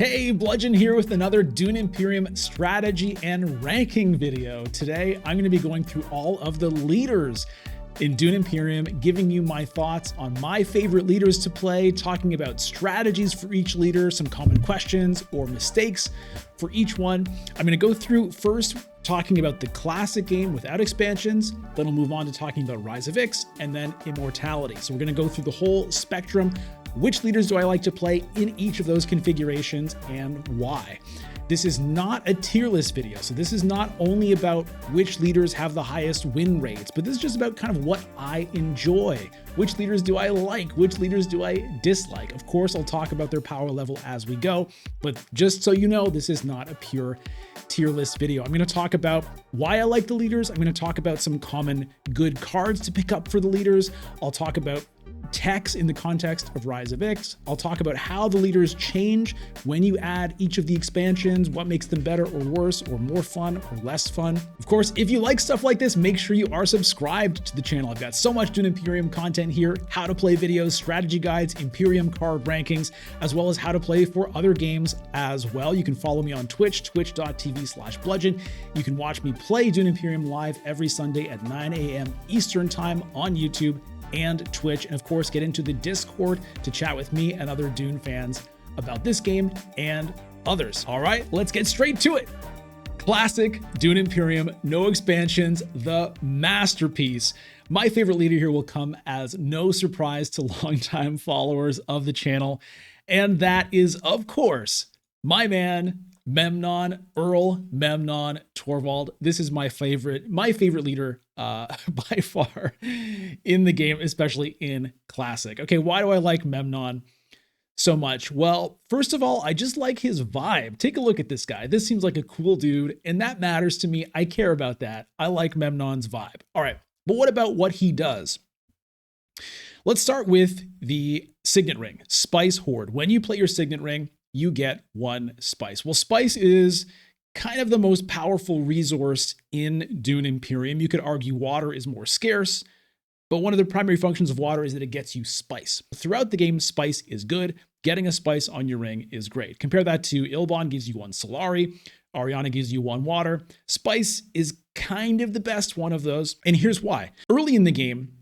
Hey, Bludgeon here with another Dune Imperium strategy and ranking video. Today, I'm going to be going through all of the leaders in Dune Imperium, giving you my thoughts on my favorite leaders to play, talking about strategies for each leader, some common questions or mistakes for each one. I'm going to go through first talking about the classic game without expansions, then I'll move on to talking about Rise of Ix, and then Immortality. So we're going to go through the whole spectrum. Which leaders do I like to play in each of those configurations and why? This is not a tier list video, so this is not only about which leaders have the highest win rates, but this is just about kind of what I enjoy. Which leaders do I like? Which leaders do I dislike? Of course, I'll talk about their power level as we go, but just so you know, this is not a pure tier list video. I'm going to talk about why I like the leaders. I'm going to talk about some common good cards to pick up for the leaders. I'll talk about techs in the context of Rise of Ix. I'll talk about how the leaders change when you add each of the expansions, what makes them better or worse or more fun or less fun. Of course, if you like stuff like this, make sure you are subscribed to the channel. I've got so much Dune Imperium content here, how to play videos, strategy guides, Imperium card rankings, as well as how to play for other games as well. You can follow me on Twitch, twitch.tv/bludgeon. You can watch me play Dune Imperium live every Sunday at 9 a.m. Eastern time on YouTube and Twitch, and of course get into the Discord to chat with me and other Dune fans about this game and others. All right, let's get straight to it. Classic Dune Imperium, no expansions, the masterpiece. My favorite leader here will come as no surprise to longtime followers of the channel, and that is, of course, my man, Memnon, Earl, Memnon, Thorvald. This is my favorite leader by far in the game, especially in Classic. Okay, why do I like Memnon so much? Well, first of all, I just like his vibe. Take a look at this guy. This seems like a cool dude, and that matters to me. I care about that. I like Memnon's vibe. All right, but what about what he does? Let's start with the Signet Ring, Spice Hoard. When you play your Signet Ring, you get 1 spice. Well, spice is kind of the most powerful resource in Dune Imperium. You could argue water is more scarce, but one of the primary functions of water is that it gets you spice. Throughout the game, spice is good. Getting a spice on your ring is great. Compare that to Ilban gives you 1 Solari, Ariana gives you 1 water. Spice is kind of the best one of those, and here's why. Early in the game,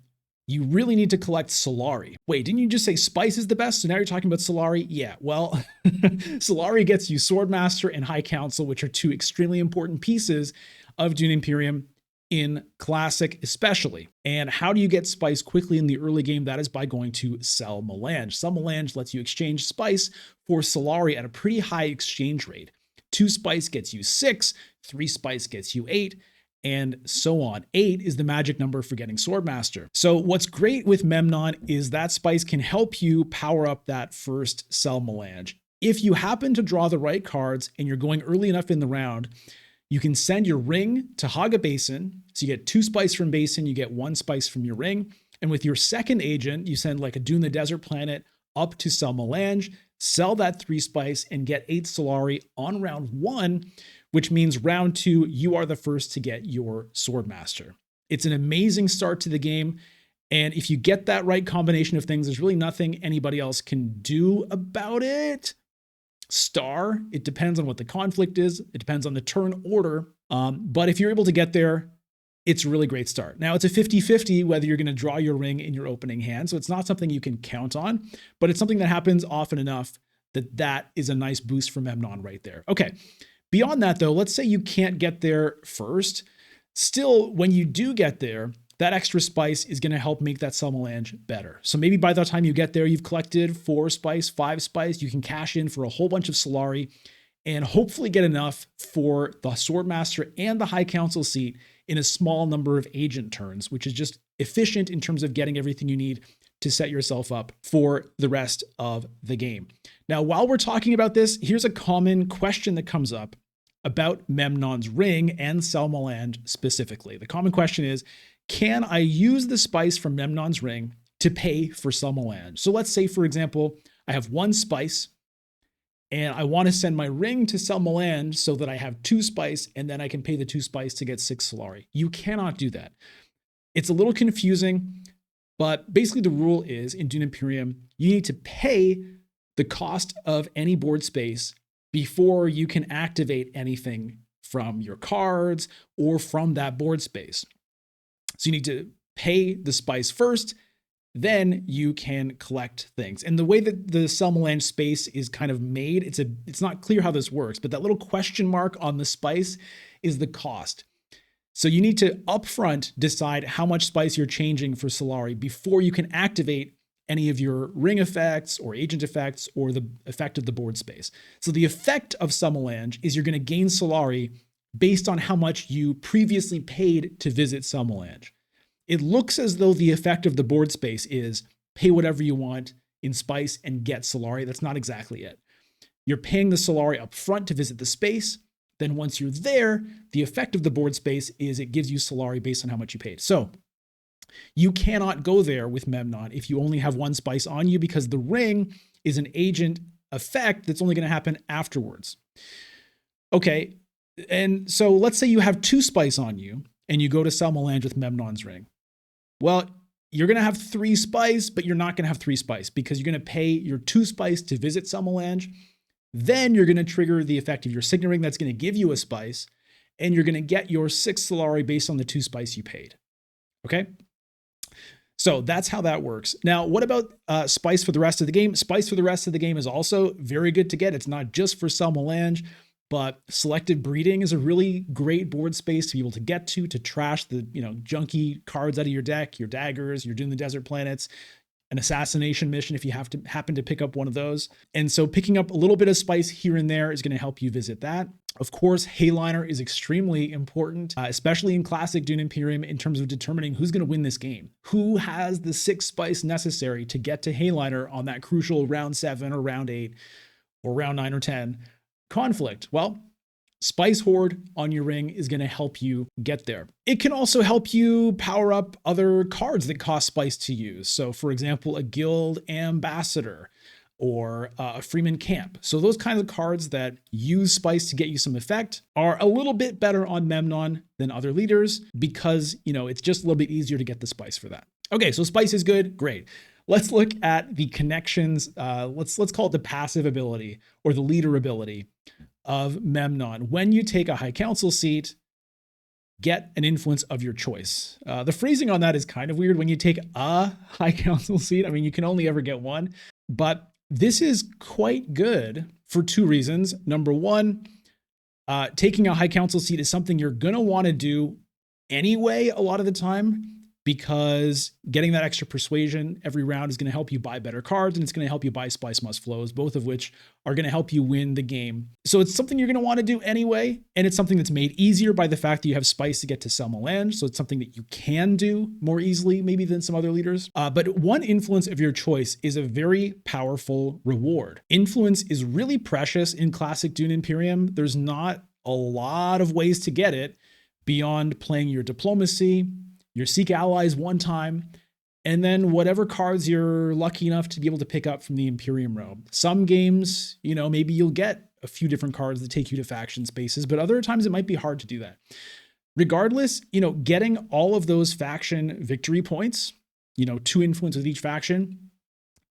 you really need to collect Solari. Wait, didn't you just say spice is the best? So now you're talking about Solari? Yeah, well, Solari gets you Swordmaster and High Council, which are 2 extremely important pieces of Dune Imperium in Classic especially. And how do you get spice quickly in the early game? That is by going to Sell Melange. Sell Melange lets you exchange spice for Solari at a pretty high exchange rate. 2 spice gets you 6, 3 spice gets you 8, and so on. 8 is the magic number for getting Swordmaster. So what's great with Memnon is that spice can help you power up that first Sell Melange. If you happen to draw the right cards and you're going early enough in the round, you can send your ring to Haga Basin. So you get 2 spice from Basin, you get 1 spice from your ring. And with your second agent, you send like a Dune the Desert Planet up to Sell Melange, sell that 3 spice and get 8 Solari on round 1, which means round 2, you are the first to get your Swordmaster. It's an amazing start to the game. And if you get that right combination of things, there's really nothing anybody else can do about it. Star, it depends on what the conflict is. It depends on the turn order. But if you're able to get there, it's a really great start. Now, it's a 50-50 whether you're going to draw your ring in your opening hand. So it's not something you can count on, but it's something that happens often enough that is a nice boost for Memnon right there. Okay. Beyond that, though, let's say you can't get there first. Still, when you do get there, that extra spice is going to help make that Sell Melange better. So maybe by the time you get there, you've collected 4 spice, 5 spice. You can cash in for a whole bunch of Solari and hopefully get enough for the Swordmaster and the High Council seat in a small number of agent turns, which is just efficient in terms of getting everything you need to set yourself up for the rest of the game. Now, while we're talking about this, here's a common question that comes up about Memnon's ring and Sell Melange specifically. The common question is, can I use the spice from Memnon's ring to pay for Sell Melange? So let's say, for example, I have 1 spice and I want to send my ring to Sell Melange so that I have 2 spice and then I can pay the 2 spice to get 6 Solari. You cannot do that. It's a little confusing, but basically the rule is in Dune Imperium, you need to pay the cost of any board space before you can activate anything from your cards or from that board space. So you need to pay the spice first, then you can collect things. And the way that the Selmalange space is kind of made, it's not clear how this works, but that little question mark on the spice is the cost. So you need to upfront decide how much spice you're changing for Solari before you can activate any of your ring effects or agent effects or the effect of the board space. So the effect of Selmalange is you're going to gain Solari based on how much you previously paid to visit Selmalange. It looks as though the effect of the board space is pay whatever you want in spice and get Solari. That's not exactly it. You're paying the Solari up front to visit the space. Then once you're there, the effect of the board space is it gives you Solari based on how much you paid. So you cannot go there with Memnon if you only have one spice on you, because the ring is an agent effect that's only going to happen afterwards. Okay, and so let's say you have 2 spice on you and you go to Selmalange with Memnon's ring. Well, you're going to have 3 spice, but you're not going to have 3 spice because you're going to pay your 2 spice to visit Selmalange. Then you're going to trigger the effect of your signet ring that's going to give you a spice, and you're going to get your 6 Solari based on the 2 spice you paid. Okay? So that's how that works. Now, what about spice for the rest of the game? Spice for the rest of the game is also very good to get. It's not just for Selmalange, but selective breeding is a really great board space to be able to get to trash the junky cards out of your deck, your daggers, you're doing the desert planets, an assassination mission if you happen to pick up one of those. And so picking up a little bit of spice here and there is going to help you visit that. Of course, Helena is extremely important, especially in classic Dune Imperium, in terms of determining who's going to win this game. Who has the 6 spice necessary to get to Helena on that crucial round 7 or round 8 or round 9 or 10 conflict? Well, Spice Hoard on your ring is going to help you get there. It can also help you power up other cards that cost spice to use. So for example, a guild ambassador or a Freeman camp. So those kinds of cards that use spice to get you some effect are a little bit better on Memnon than other leaders because, it's just a little bit easier to get the spice for that. Okay, so spice is good. Great. Let's look at the connections. Let's call it the passive ability or the leader ability of Memnon. When you take a High Council seat, get an influence of your choice. The phrasing on that is kind of weird. When you take a High Council seat, I mean, you can only ever get one, but this is quite good for 2 reasons. Number one, taking a High Council seat is something you're going to want to do anyway a lot of the time, because getting that extra persuasion every round is going to help you buy better cards, and it's going to help you buy Spice Must Flows, both of which are going to help you win the game. So it's something you're going to want to do anyway, and it's something that's made easier by the fact that you have Spice to get to Selmalange, so it's something that you can do more easily maybe than some other leaders. But one influence of your choice is a very powerful reward. Influence is really precious in classic Dune Imperium. There's not a lot of ways to get it beyond playing your diplomacy, your Seek Allies one time, and then whatever cards you're lucky enough to be able to pick up from the Imperium row. Some games, maybe you'll get a few different cards that take you to faction spaces, but other times it might be hard to do that. Regardless, getting all of those faction victory points, 2 influence with each faction,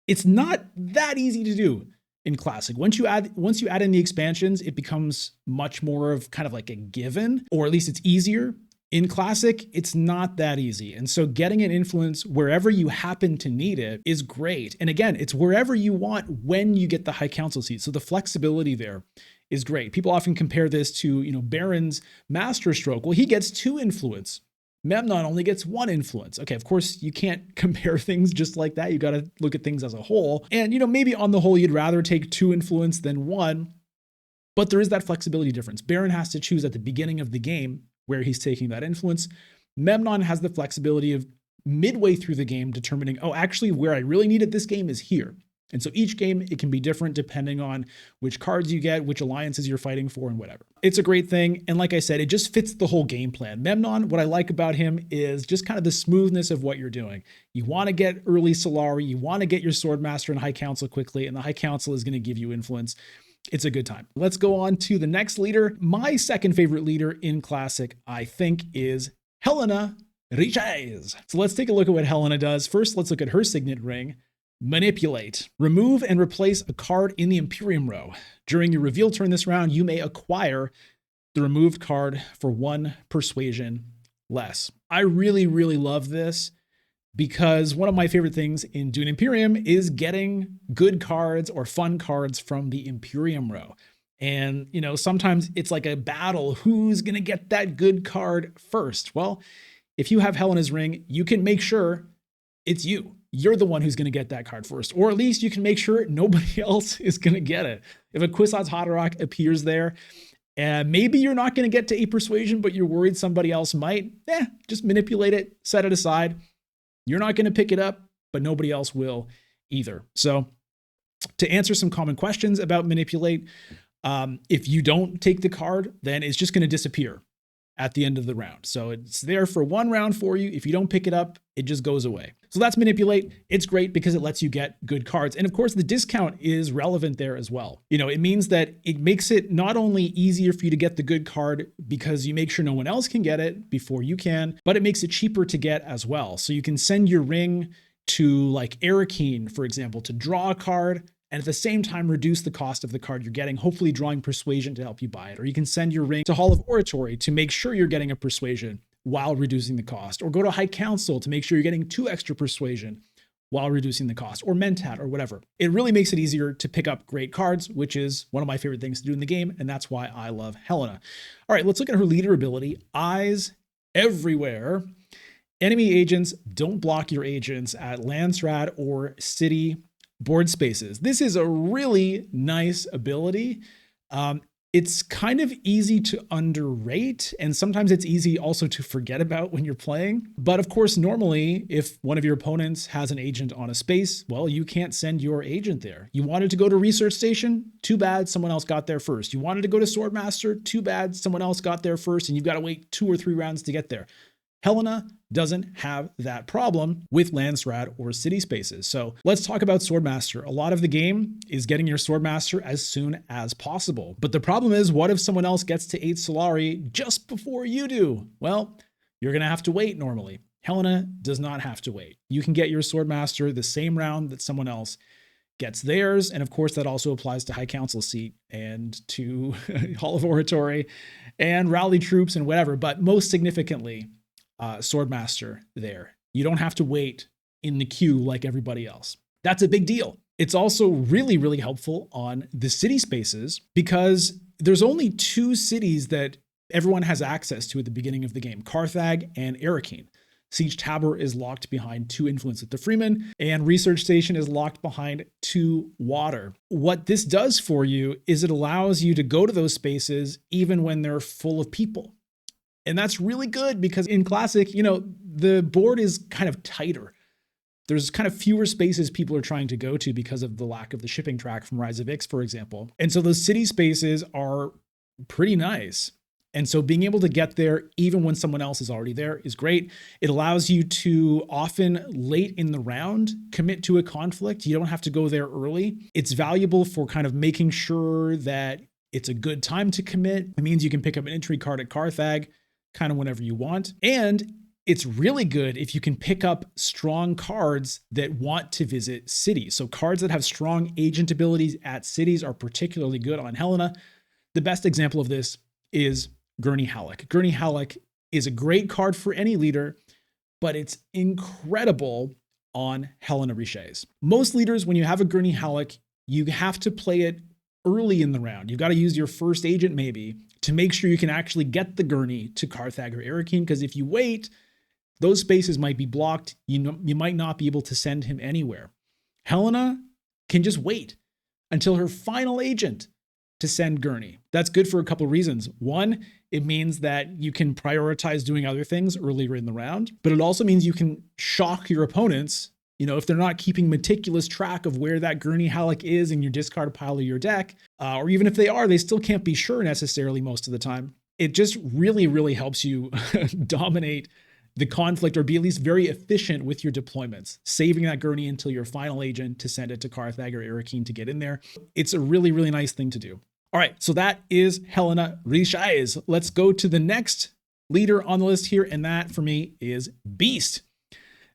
it's not that easy to do in classic. Once you add in the expansions, it becomes much more of kind of like a given, or at least it's easier. In classic, it's not that easy. And so getting an influence wherever you happen to need it is great. And again, it's wherever you want when you get the High Council seat. So the flexibility there is great. People often compare this to, Baron's Masterstroke. Well, he gets 2 influence. Memnon only gets 1 influence. Okay, of course, you can't compare things just like that. You got to look at things as a whole. And, maybe on the whole, you'd rather take 2 influence than 1. But there is that flexibility difference. Baron has to choose at the beginning of the game where he's taking that influence. Memnon has the flexibility of midway through the game determining, actually where I really need it this game is here. And so each game, it can be different depending on which cards you get, which alliances you're fighting for, and whatever. It's a great thing. And like I said, it just fits the whole game plan. Memnon, what I like about him is just kind of the smoothness of what you're doing. You want to get early Solari, you want to get your Swordmaster and High Council quickly, and the High Council is going to give you influence. It's a good time. Let's go on to the next leader. My second favorite leader in Classic, I think, is Helena Richese. So let's take a look at what Helena does. First, let's look at her signet ring. Manipulate. Remove and replace a card in the Imperium row. During your reveal turn this round, you may acquire the removed card for 1 persuasion less. I really, really love this because one of my favorite things in Dune Imperium is getting good cards or fun cards from the Imperium row. And, you know, sometimes it's like a battle. Who's going to get that good card first? Well, if you have Helena's ring, you can make sure it's you. You're the one who's going to get that card first, or at least you can make sure nobody else is going to get it. If a Kwisatz Haderach appears there, maybe you're not going to get to 8 persuasion, but you're worried somebody else might, just manipulate it, set it aside. You're not going to pick it up, but nobody else will either. So to answer some common questions about manipulate, if you don't take the card, then it's just going to disappear at the end of the round. So it's there for 1 round for you. If you don't pick it up, it just goes away. So that's manipulate. It's great because it lets you get good cards. And of course, the discount is relevant there as well. You know, it means that it makes it not only easier for you to get the good card because you make sure no one else can get it before you can, but it makes it cheaper to get as well. So you can send your ring to like Arakeen, for example, to draw a card, and at the same time reduce the cost of the card you're getting, hopefully drawing persuasion to help you buy it. Or you can send your ring to Hall of Oratory to make sure you're getting a persuasion while reducing the cost. Or go to High Council to make sure you're getting 2 extra persuasion while reducing the cost. Or Mentat or whatever. It really makes it easier to pick up great cards, which is one of my favorite things to do in the game, and that's why I love Helena. All right, let's look at her leader ability. Eyes everywhere. Enemy agents don't block your agents at Landsrat or city board spaces. This is a really nice ability. It's kind of easy to underrate, and sometimes it's easy also to forget about when you're playing. But of course, normally, if one of your opponents has an agent on a space, well, you can't send your agent there. You wanted to go to Research Station? Too bad someone else got there first. You wanted to go to Swordmaster? Too bad someone else got there first, and you've got to wait 2 or 3 rounds to get there. Helena doesn't have that problem with Landsrat or city spaces. So let's talk about Swordmaster. A lot of the game is getting your Swordmaster as soon as possible. But the problem is, what if someone else gets to 8 Solari just before you do? Well, you're going to have to wait normally. Helena does not have to wait. You can get your Swordmaster the same round that someone else gets theirs. And of course, that also applies to High Council seat and to Hall of Oratory and rally troops and whatever. But most significantly, Swordmaster there. You don't have to wait in the queue like everybody else. That's a big deal. It's also really, really helpful on the city spaces because there's only 2 cities that everyone has access to at the beginning of the game, Carthag and Arakeen. Siege Tabor is locked behind 2 influence at the Freeman, and Research Station is locked behind 2 water. What this does for you is it allows you to go to those spaces even when they're full of people. And that's really good because in Classic, you know, the board is kind of tighter. There's kind of fewer spaces people are trying to go to because of the lack of the shipping track from Rise of Ix, for example. And so those city spaces are pretty nice. And so being able to get there even when someone else is already there is great. It allows you to often late in the round commit to a conflict. You don't have to go there early. It's valuable for kind of making sure that it's a good time to commit. It means you can pick up an entry card at Carthag kind of whenever you want. And it's really good if you can pick up strong cards that want to visit cities. So cards that have strong agent abilities at cities are particularly good on Helena. The best example of this is Gurney Halleck. Gurney Halleck is a great card for any leader, but it's incredible on Helena Richese. Most leaders, when you have a Gurney Halleck, you have to play it early in the round. You've got to use your first agent maybe to make sure you can actually get the Gurney to Carthag or Arakeen, because if you wait, those spaces might be blocked. You might not be able to send him anywhere. Helena can just wait until her final agent to send Gurney. That's good for a couple of reasons. One, it means that you can prioritize doing other things earlier in the round, but it also means you can shock your opponents. You know, if they're not keeping meticulous track of where that Gurney Halleck is in your discard pile of your deck, or even if they are, they still can't be sure necessarily most of the time. It just really, really helps you dominate the conflict or be at least very efficient with your deployments, saving that Gurney until your final agent to send it to Carthag or Arakeen to get in there. It's a really, really nice thing to do. All right, so that is Helena Richese. Let's go to the next leader on the list here, and that for me is Beast.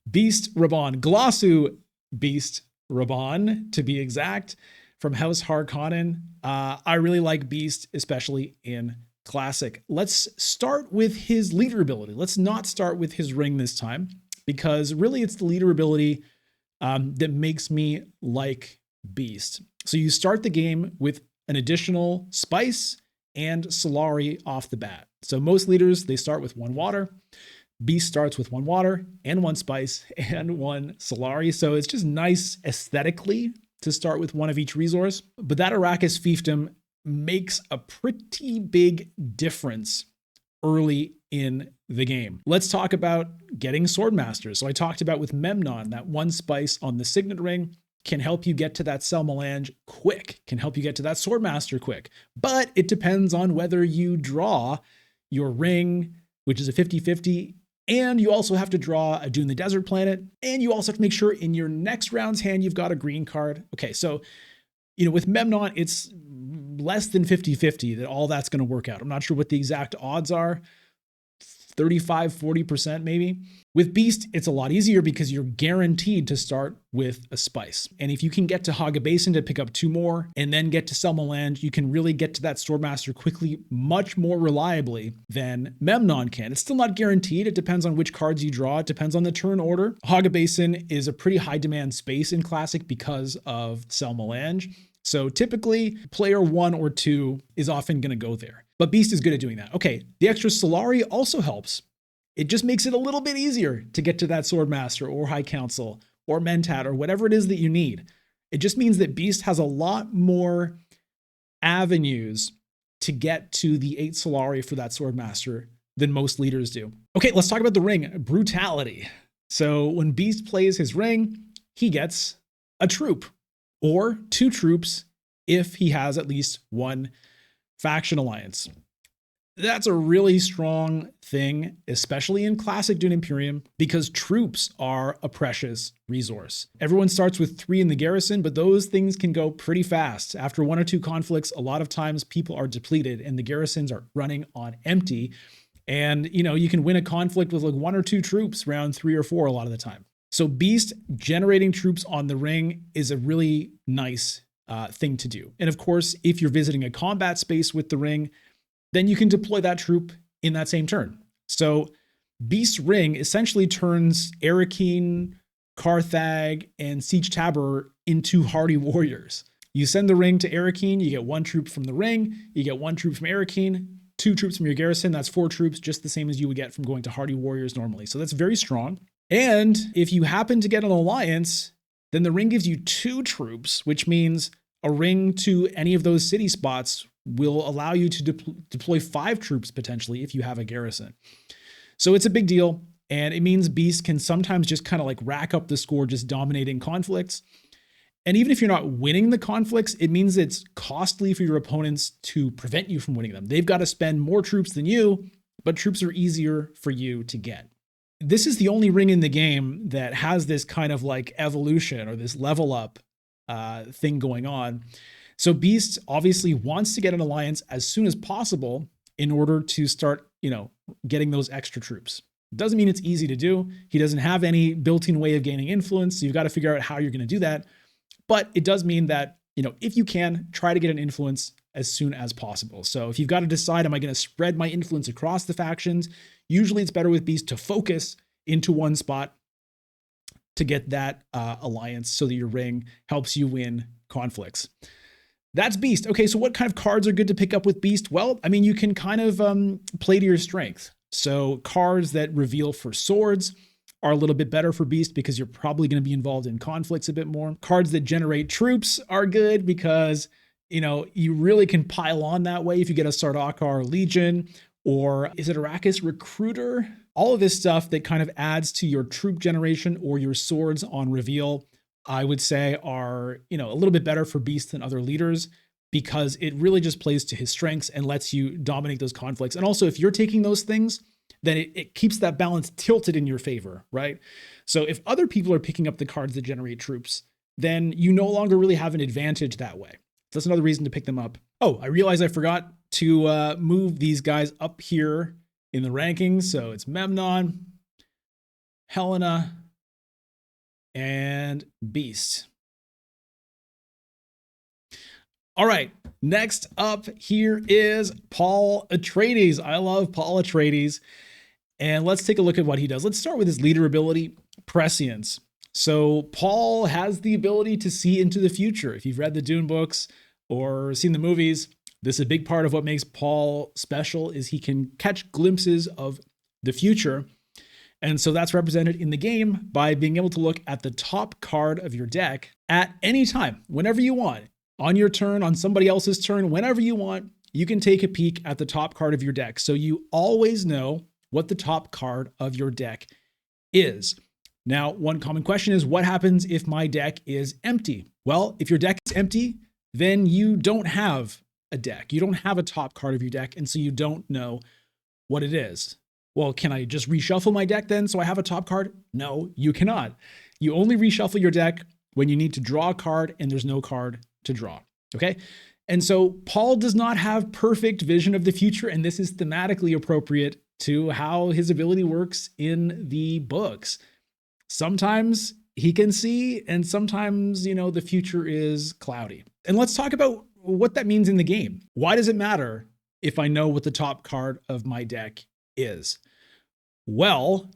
Beast Rabban, Glossu Beast Rabban, to be exact, from House Harkonnen. I really like Beast, especially in Classic. Let's start with his leader ability. Let's not start with his ring this time, because really it's the leader ability that makes me like Beast. So you start the game with an additional spice and Solari off the bat. So most leaders, they start with 1 water. Beast starts with 1 water and 1 spice and 1 Solari. So it's just nice aesthetically to start with 1 of each resource. But that Arrakis fiefdom makes a pretty big difference early in the game. Let's talk about getting Swordmasters. So I talked about with Memnon, that 1 spice on the Signet Ring can help you get to that Selmelange quick, can help you get to that Swordmaster quick. But it depends on whether you draw your ring, which is a 50-50, and you also have to draw a Dune the Desert Planet, and you also have to make sure in your next round's hand you've got a green card. Okay, so with Memnon, it's less than 50-50 that all that's going to work out. I'm not sure what the exact odds are, 35, 40% maybe. With Beast, it's a lot easier because you're guaranteed to start with a spice. And if you can get to Haga Basin to pick up 2 more and then get to Selmelange, you can really get to that Swordmaster quickly, much more reliably than Memnon can. It's still not guaranteed. It depends on which cards you draw. It depends on the turn order. Haga Basin is a pretty high demand space in Classic because of Selmelange. So typically, player 1 or 2 is often going to go there. But Beast is good at doing that. Okay, the extra Solari also helps. It just makes it a little bit easier to get to that Swordmaster or High Council or Mentat or whatever it is that you need. It just means that Beast has a lot more avenues to get to the 8 Solari for that Swordmaster than most leaders do. Okay, let's talk about the ring. Brutality. So when Beast plays his ring, he gets a troop or 2 troops if he has at least 1 faction alliance. That's a really strong thing, especially in Classic Dune Imperium, because troops are a precious resource. Everyone starts with 3 in the garrison, but those things can go pretty fast. After 1 or 2 conflicts, a lot of times people are depleted and the garrisons are running on empty. And, you can win a conflict with like 1 or 2 troops round 3 or 4 a lot of the time. So Beast generating troops on the ring is a really nice thing to do. And of course, if you're visiting a combat space with the ring, then you can deploy that troop in that same turn. So Beast's ring essentially turns Arrakeen, Carthag, and Siege Tabor into hardy warriors. You send the ring to Arrakeen, you get 1 troop from the ring, you get 1 troop from Arrakeen, 2 troops from your garrison, that's 4 troops, just the same as you would get from going to hardy warriors normally. So that's very strong. And if you happen to get an alliance, then the ring gives you 2 troops, which means a ring to any of those city spots will allow you to deploy 5 troops potentially if you have a garrison. So it's a big deal. And it means Beast can sometimes just kind of like rack up the score, just dominating conflicts. And even if you're not winning the conflicts, it means it's costly for your opponents to prevent you from winning them. They've got to spend more troops than you, but troops are easier for you to get. This is the only ring in the game that has this kind of like evolution or this level up thing going on. So Beast obviously wants to get an alliance as soon as possible in order to start, getting those extra troops. Doesn't mean it's easy to do. He doesn't have any built-in way of gaining influence. So you've got to figure out how you're going to do that. But it does mean that, if you can, try to get an influence as soon as possible. So if you've got to decide, am I going to spread my influence across the factions? Usually it's better with Beast to focus into 1 spot to get that alliance so that your ring helps you win conflicts. That's Beast. Okay, so what kind of cards are good to pick up with Beast? Well, you can kind of play to your strength. So cards that reveal for swords are a little bit better for Beast because you're probably going to be involved in conflicts a bit more. Cards that generate troops are good because, you really can pile on that way if you get a Sardaukar Legion, or is it Arrakis Recruiter? All of this stuff that kind of adds to your troop generation or your swords on reveal, I would say are, a little bit better for Beast than other leaders because it really just plays to his strengths and lets you dominate those conflicts. And also if you're taking those things, then it keeps that balance tilted in your favor, right? So if other people are picking up the cards that generate troops, then you no longer really have an advantage that way. So that's another reason to pick them up. Oh, I realized I forgot to move these guys up here in the rankings. So it's Memnon, Helena, and Beast. All right, next up here is Paul Atreides. I love Paul Atreides. And let's take a look at what he does. Let's start with his leader ability, Prescience. So Paul has the ability to see into the future. If you've read the Dune books or seen the movies, this is a big part of what makes Paul special is he can catch glimpses of the future. And so that's represented in the game by being able to look at the top card of your deck at any time, whenever you want. On your turn, on somebody else's turn, whenever you want, you can take a peek at the top card of your deck. So you always know what the top card of your deck is. Now, one common question is, what happens if my deck is empty? Well, if your deck is empty, then you don't have a deck. You don't have a top card of your deck, and so you don't know what it is. Well, can I just reshuffle my deck then so I have a top card? No, you cannot. You only reshuffle your deck when you need to draw a card and there's no card to draw, okay? And so Paul does not have perfect vision of the future, and this is thematically appropriate to how his ability works in the books. Sometimes he can see, and sometimes, the future is cloudy. And let's talk about what that means in the game. Why does it matter if I know what the top card of my deck is? Well,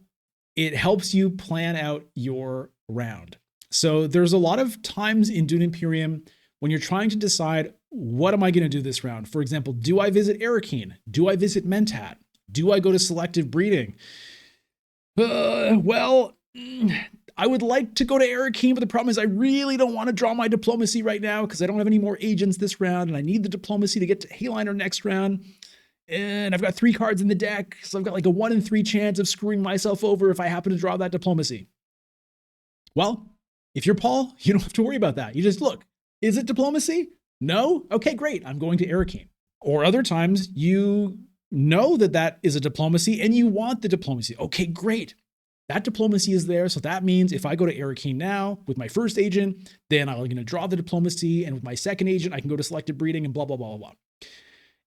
it helps you plan out your round. So there's a lot of times in Dune Imperium when you're trying to decide, what am I going to do this round? For example, do I visit Arrakeen? Do I visit Mentat? Do I go to selective breeding? Well, I would like to go to Arrakeen, but the problem is I really don't want to draw my diplomacy right now because I don't have any more agents this round, and I need the diplomacy to get to Helena next round. And I've got 3 cards in the deck, so I've got like a 1 in 3 chance of screwing myself over if I happen to draw that diplomacy. Well, if you're Paul, you don't have to worry about that. You just look, is it diplomacy? No? Okay, great. I'm going to Arrakeen. Or other times you know that is a diplomacy and you want the diplomacy. Okay, great. That diplomacy is there. So that means if I go to Arrakeen now with my first agent, then I'm going to draw the diplomacy. And with my second agent, I can go to selective breeding and blah, blah, blah, blah, blah.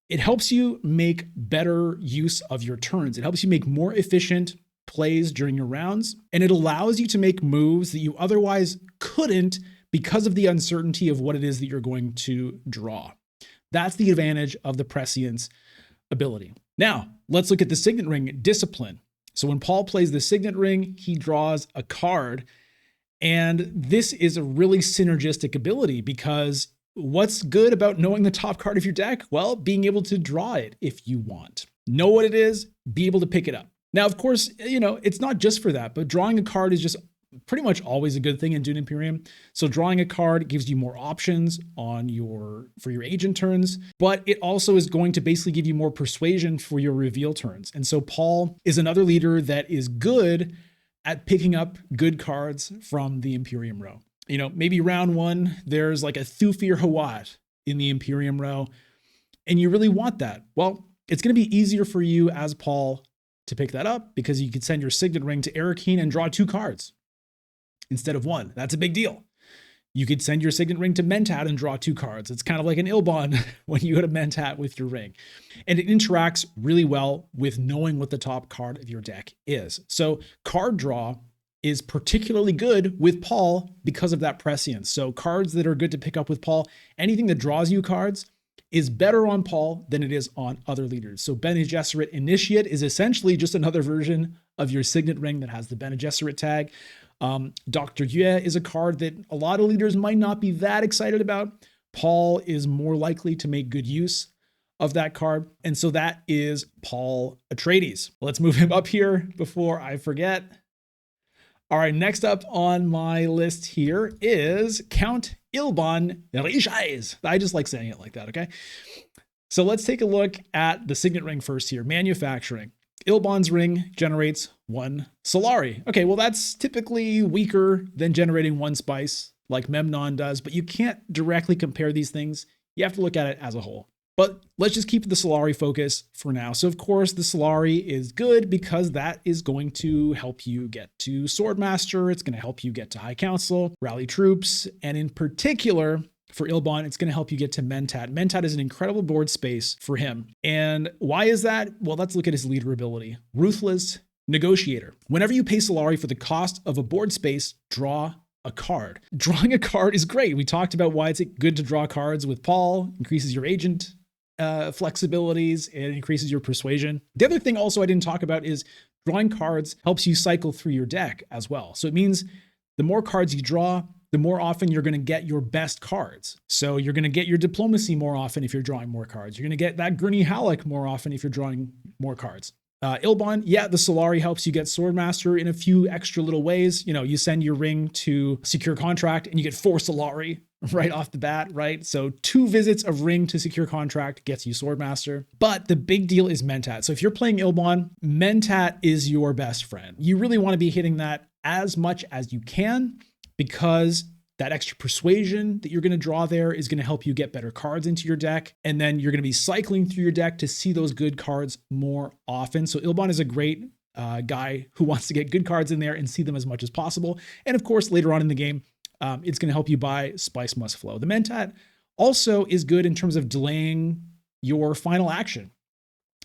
It helps you make better use of your turns. It helps you make more efficient plays during your rounds. And it allows you to make moves that you otherwise couldn't because of the uncertainty of what it is that you're going to draw. That's the advantage of the Prescience ability. Now, let's look at the Signet Ring Discipline. So when Paul plays the Signet Ring, he draws a card. And this is a really synergistic ability because what's good about knowing the top card of your deck? Well, being able to draw it if you want. Know what it is, be able to pick it up. Now, of course, it's not just for that, but drawing a card is just pretty much always a good thing in Dune Imperium. So drawing a card gives you more options for your agent turns, but it also is going to basically give you more persuasion for your reveal turns. And so Paul is another leader that is good at picking up good cards from the Imperium row. Maybe round 1, there's like a Thufir Hawat in the Imperium row, and you really want that. Well, it's going to be easier for you as Paul to pick that up because you could send your Signet Ring to Arrakeen and draw 2 cards instead of 1. That's a big deal. You could send your Signet Ring to Mentat and draw 2 cards. It's kind of like an Ilban when you go to Mentat with your ring. And it interacts really well with knowing what the top card of your deck is. So card draw is particularly good with Paul because of that prescience. So cards that are good to pick up with Paul, anything that draws you cards is better on Paul than it is on other leaders. So Bene Gesserit Initiate is essentially just another version of your Signet Ring that has the Bene Gesserit tag. Dr. Yue is a card that a lot of leaders might not be that excited about. Paul is more likely to make good use of that card. And so that is Paul Atreides. Let's move him up here before I forget. All right, next up on my list here is Count Ilban Richese. I just like saying it like that, okay? So let's take a look at the Signet Ring first here. Manufacturing. Ilban's ring generates 1 Solari. Okay, well, that's typically weaker than generating 1 spice like Memnon does, but you can't directly compare these things. You have to look at it as a whole. But let's just keep the Solari focus for now. So of course the Solari is good because that is going to help you get to Swordmaster. It's going to help you get to High Council, rally troops, and in particular for Ilban, it's going to help you get to Mentat. Mentat is an incredible board space for him. And why is that? Well, let's look at his leader ability. Ruthless Negotiator. Whenever you pay Solari for the cost of a board space, draw a card. Drawing a card is great. We talked about why it's good to draw cards with Paul, increases your agent flexibilities, and increases your persuasion. The other thing also I didn't talk about is drawing cards helps you cycle through your deck as well. So it means the more cards you draw, the more often you're going to get your best cards. So you're going to get your diplomacy more often if you're drawing more cards. You're going to get that Gurney Halleck more often if you're drawing more cards. Ilban, yeah, the Solari helps you get Swordmaster in a few extra little ways. You know, you send your ring to secure contract and you get 4 Solari right off the bat, right? So 2 visits of ring to secure contract gets you Swordmaster. But the big deal is Mentat. So if you're playing Ilban, Mentat is your best friend. You really want to be hitting that as much as you can, because that extra persuasion that you're going to draw there is going to help you get better cards into your deck. And then you're going to be cycling through your deck to see those good cards more often. So Ilban is a great guy who wants to get good cards in there and see them as much as possible. And of course, later on in the game, it's going to help you buy Spice Must Flow. The Mentat also is good in terms of delaying your final action.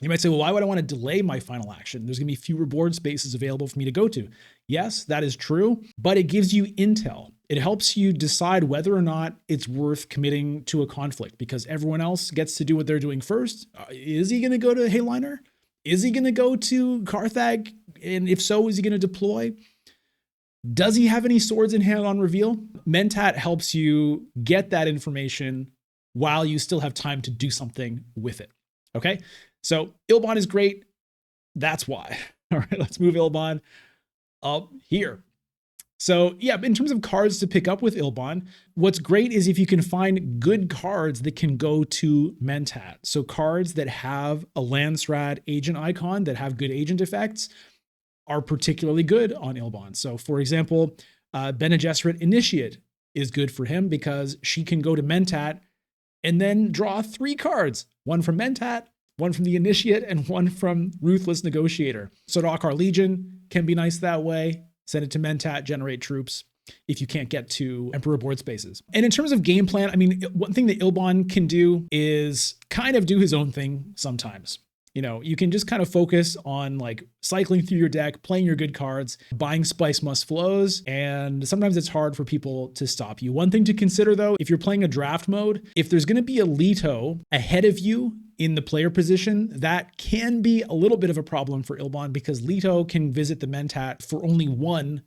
You might say, well, why would I want to delay my final action? There's going to be fewer board spaces available for me to go to. Yes, that is true, but it gives you intel. It helps you decide whether or not it's worth committing to a conflict, because everyone else gets to do what they're doing first. Is he going to go to Helena? Is he going to go to Carthag? And if so, is he going to deploy? Does he have any swords in hand on reveal? Mentat helps you get that information while you still have time to do something with it. Okay? So Ilban is great. That's why. All right, let's move Ilban up here. So yeah, in terms of cards to pick up with Ilban, what's great is if you can find good cards that can go to Mentat. So cards that have a Landsrad agent icon that have good agent effects are particularly good on Ilban. So for example, Bene Gesserit Initiate is good for him because she can go to Mentat and then draw 3 cards, one from Mentat, one from the Initiate, and one from Ruthless Negotiator. Sodakar Legion can be nice that way. Send it to Mentat, generate troops if you can't get to Emperor board spaces. And in terms of game plan, I mean, one thing that Ilban can do is kind of do his own thing sometimes. You know, you can just kind of focus on like cycling through your deck, playing your good cards, buying Spice Must Flows, and sometimes it's hard for people to stop you. One thing to consider though, if you're playing a draft mode, if there's going to be a Leto ahead of you in the player position, that can be a little bit of a problem for Ilban, because Leto can visit the Mentat for only 1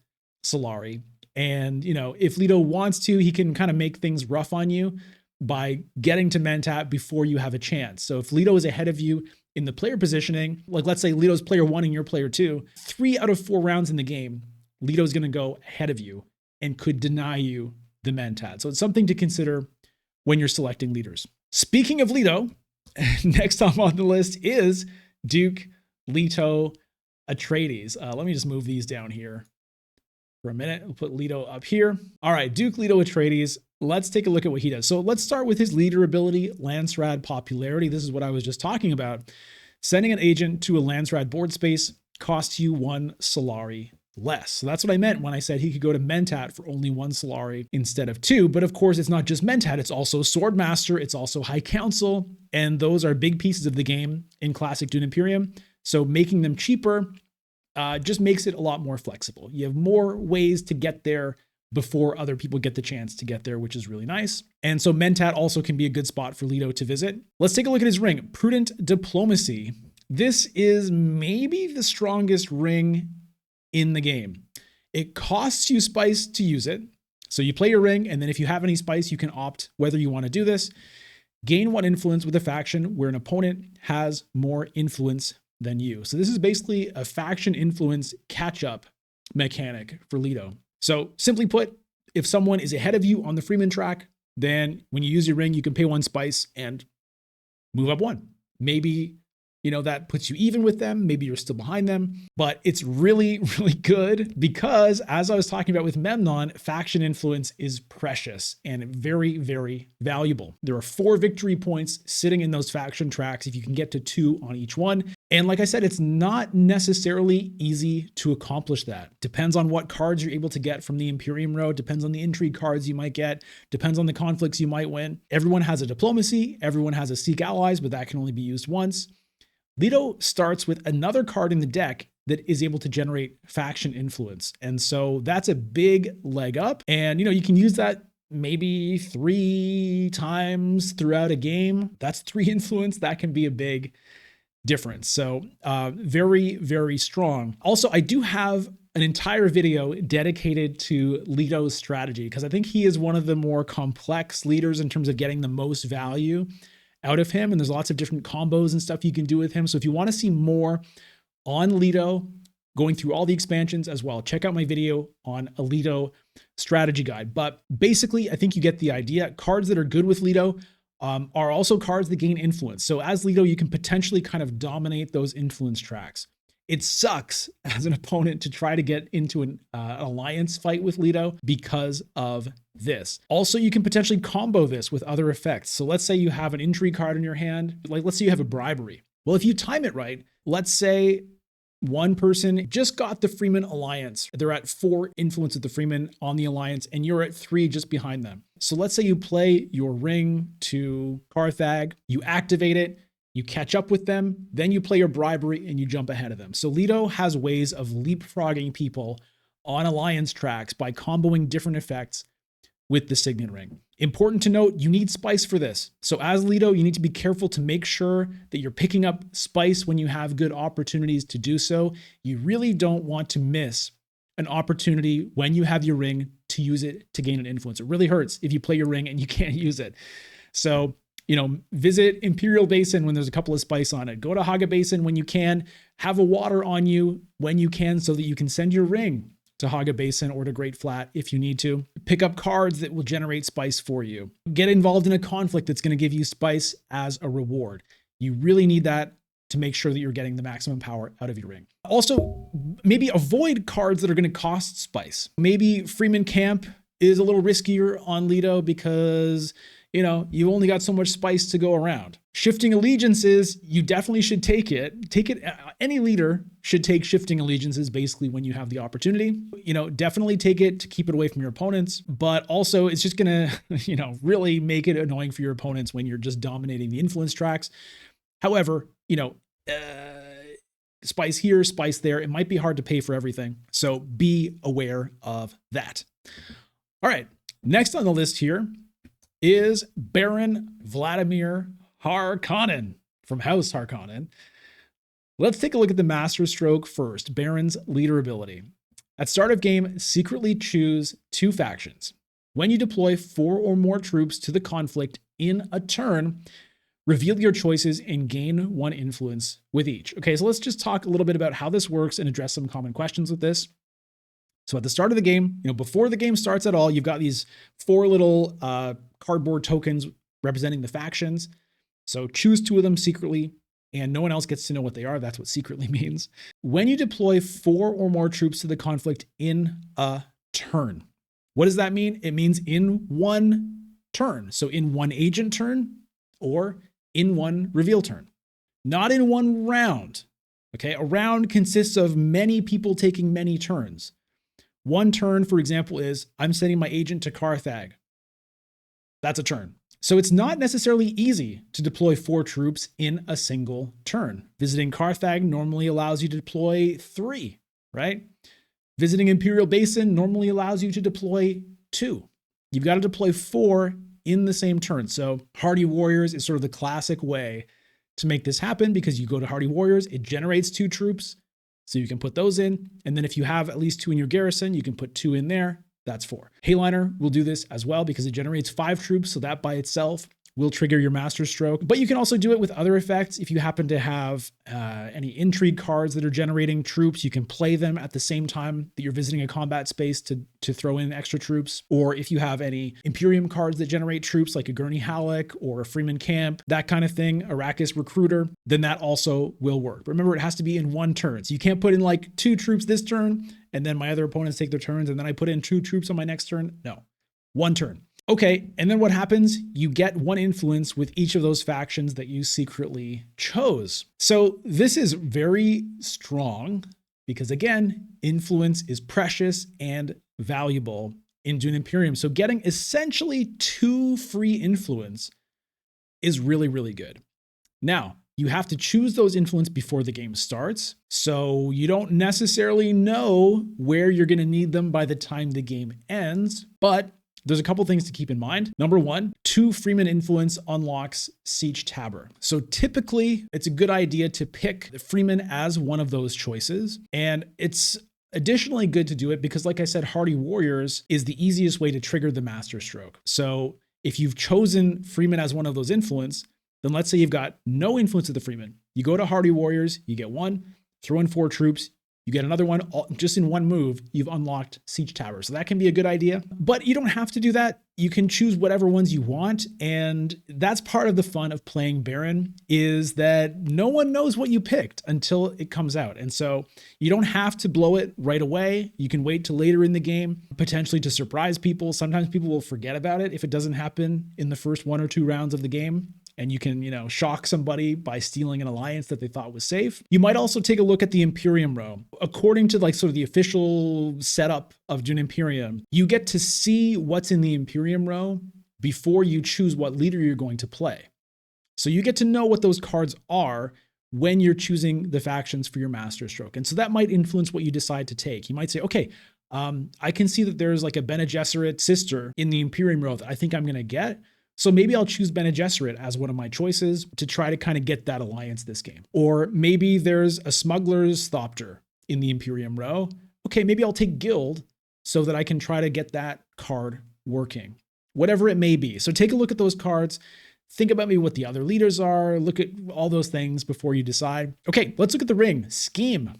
Solari. And, you know, if Leto wants to, he can kind of make things rough on you by getting to Mentat before you have a chance. So if Leto is ahead of you in the player positioning, like let's say Leto's player 1 and you're player 2, 3 out of 4 rounds in the game, Leto's going to go ahead of you and could deny you the Mentat. So it's something to consider when you're selecting leaders. Speaking of Leto, next up on the list is Duke, Leto, Atreides. Let me just move these down here for a minute. We'll put Leto up here. All right, Duke, Leto, Atreides. Let's take a look at what he does. So let's start with his leader ability, Landsrad Popularity. This is what I was just talking about. Sending an agent to a Landsrad board space costs you 1 Solari less. So that's what I meant when I said he could go to Mentat for only 1 Solari instead of 2. But of course, it's not just Mentat. It's also Swordmaster. It's also High Council. And those are big pieces of the game in classic Dune Imperium. So making them cheaper just makes it a lot more flexible. You have more ways to get there before other people get the chance to get there, which is really nice. And so Mentat also can be a good spot for Leto to visit. Let's take a look at his ring, Prudent Diplomacy. This is maybe the strongest ring in the game. It costs you spice to use it. So you play your ring, and then if you have any spice, you can opt whether you want to do this. Gain 1 influence with a faction where an opponent has more influence than you. So this is basically a faction influence catch-up mechanic for Leto. So simply put, if someone is ahead of you on the Freeman track, then when you use your ring, you can pay 1 spice and move up 1. Maybe, you know, that puts you even with them. Maybe you're still behind them, but it's really, really good because, as I was talking about with Memnon, faction influence is precious and very, very valuable. There are 4 victory points sitting in those faction tracks if you can get to 2 on each one. And like I said, it's not necessarily easy to accomplish that. Depends on what cards you're able to get from the Imperium road, depends on the intrigue cards you might get, depends on the conflicts you might win. Everyone has a diplomacy, everyone has a seek allies, but that can only be used once. Leto starts with another card in the deck that is able to generate faction influence. And so that's a big leg up. And, you can use that maybe 3 times throughout a game. That's 3 influence. That can be a big difference. So very, very strong. Also, I do have an entire video dedicated to Leto's strategy because I think he is one of the more complex leaders in terms of getting the most value out of him. And there's lots of different combos and stuff you can do with him. So if you want to see more on Leto, going through all the expansions as well, check out my video on a Leto strategy guide. But basically, I think you get the idea. Cards that are good with Leto are also cards that gain influence. So as Leto, you can potentially kind of dominate those influence tracks. It sucks as an opponent to try to get into an alliance fight with Leto because of this. Also, you can potentially combo this with other effects. So let's say you have an intrigue card in your hand. Let's say you have a bribery. Well, if you time it right, let's say one person just got the Freeman Alliance. They're at 4 influence of the Freeman on the Alliance, and you're at 3 just behind them. So let's say you play your ring to Carthag, you activate it, you catch up with them, then you play your bribery and you jump ahead of them. So Leto has ways of leapfrogging people on Alliance tracks by comboing different effects with the Signet Ring. Important to note, you need spice for this. So as Leto, you need to be careful to make sure that you're picking up spice when you have good opportunities to do so. You really don't want to miss an opportunity when you have your ring to use it to gain an influence. It really hurts if you play your ring and you can't use it. So, visit Imperial Basin when there's a couple of spice on it. Go to Haga Basin when you can. Have a water on you when you can so that you can send your ring to Haga Basin or to Great Flat if you need to. Pick up cards that will generate spice for you. Get involved in a conflict that's going to give you spice as a reward. You really need that to make sure that you're getting the maximum power out of your ring. Also, maybe avoid cards that are going to cost spice. Maybe Freeman Camp is a little riskier on Leto because you only got so much spice to go around. Shifting allegiances, you definitely should take it. Any leader should take shifting allegiances basically when you have the opportunity. Definitely take it to keep it away from your opponents, but also it's just gonna, really make it annoying for your opponents when you're just dominating the influence tracks. However, spice here, spice there, it might be hard to pay for everything. So be aware of that. All right, next on the list here is Baron Vladimir Harkonnen from House Harkonnen. Let's take a look at the Master Stroke first, Baron's leader ability. At start of game, secretly choose 2 factions. When you deploy 4 or more troops to the conflict in a turn, reveal your choices and gain 1 influence with each. Okay, so let's just talk a little bit about how this works and address some common questions with this. So at the start of the game, before the game starts at all, you've got these 4 little cardboard tokens representing the factions. So choose 2 of them secretly, and no one else gets to know what they are. That's what secretly means. When you deploy 4 or more troops to the conflict in a turn, what does that mean? It means in 1 turn. So in 1 agent turn or in 1 reveal turn, not in 1 round. Okay, a round consists of many people taking many turns. 1 turn, for example, is I'm sending my agent to Carthag. That's a turn. So it's not necessarily easy to deploy 4 troops in a single turn. Visiting Carthag normally allows you to deploy 3, right? Visiting Imperial Basin normally allows you to deploy 2. You've got to deploy 4 in the same turn. So Hardy Warriors is sort of the classic way to make this happen because you go to Hardy Warriors, it generates 2 troops. So you can put those in. And then if you have at least 2 in your garrison, you can put 2 in there. That's 4. Hayliner will do this as well because it generates 5 troops. So that by itself will trigger your Master Stroke. But you can also do it with other effects. If you happen to have any intrigue cards that are generating troops, you can play them at the same time that you're visiting a combat space to throw in extra troops. Or if you have any Imperium cards that generate troops like a Gurney Halleck or a Freeman Camp, that kind of thing, Arrakis Recruiter, then that also will work. But remember, it has to be in 1 turn. So you can't put in like 2 troops this turn, and then my other opponents take their turns, and then I put in 2 troops on my next turn. No, 1 turn. Okay, and then what happens? You get 1 influence with each of those factions that you secretly chose. So this is very strong because, again, influence is precious and valuable in Dune Imperium. So getting essentially 2 free influence is really, really good. Now, you have to choose those influence before the game starts. So you don't necessarily know where you're going to need them by the time the game ends, but there's a couple things to keep in mind. Number one, 2 Freeman influence unlocks Siege Tabor. So typically, it's a good idea to pick the Freeman as one of those choices. And it's additionally good to do it because, like I said, Hardy Warriors is the easiest way to trigger the Master Stroke. So if you've chosen Freeman as one of those influence, then let's say you've got no influence of the Freeman. You go to Hardy Warriors, you get 1, throw in 4 troops, you get another one, just in one move, you've unlocked Siege Tabor. So that can be a good idea, but you don't have to do that. You can choose whatever ones you want. And that's part of the fun of playing Baron, is that no one knows what you picked until it comes out. And so you don't have to blow it right away. You can wait till later in the game, potentially to surprise people. Sometimes people will forget about it if it doesn't happen in the first 1 or 2 rounds of the game. And you can, shock somebody by stealing an alliance that they thought was safe. You might also take a look at the Imperium row. According to sort of the official setup of Dune Imperium, you get to see what's in the Imperium row before you choose what leader you're going to play. So you get to know what those cards are when you're choosing the factions for your Master Stroke. And so that might influence what you decide to take. You might say, okay, I can see that there's like a Bene Gesserit sister in the Imperium row that I think I'm going to get. So maybe I'll choose Bene Gesserit as one of my choices to try to kind of get that alliance this game. Or maybe there's a Smuggler's Thopter in the Imperium row. Okay, maybe I'll take Guild so that I can try to get that card working. Whatever it may be. So take a look at those cards. Think about maybe what the other leaders are. Look at all those things before you decide. Okay, let's look at the ring. Scheme.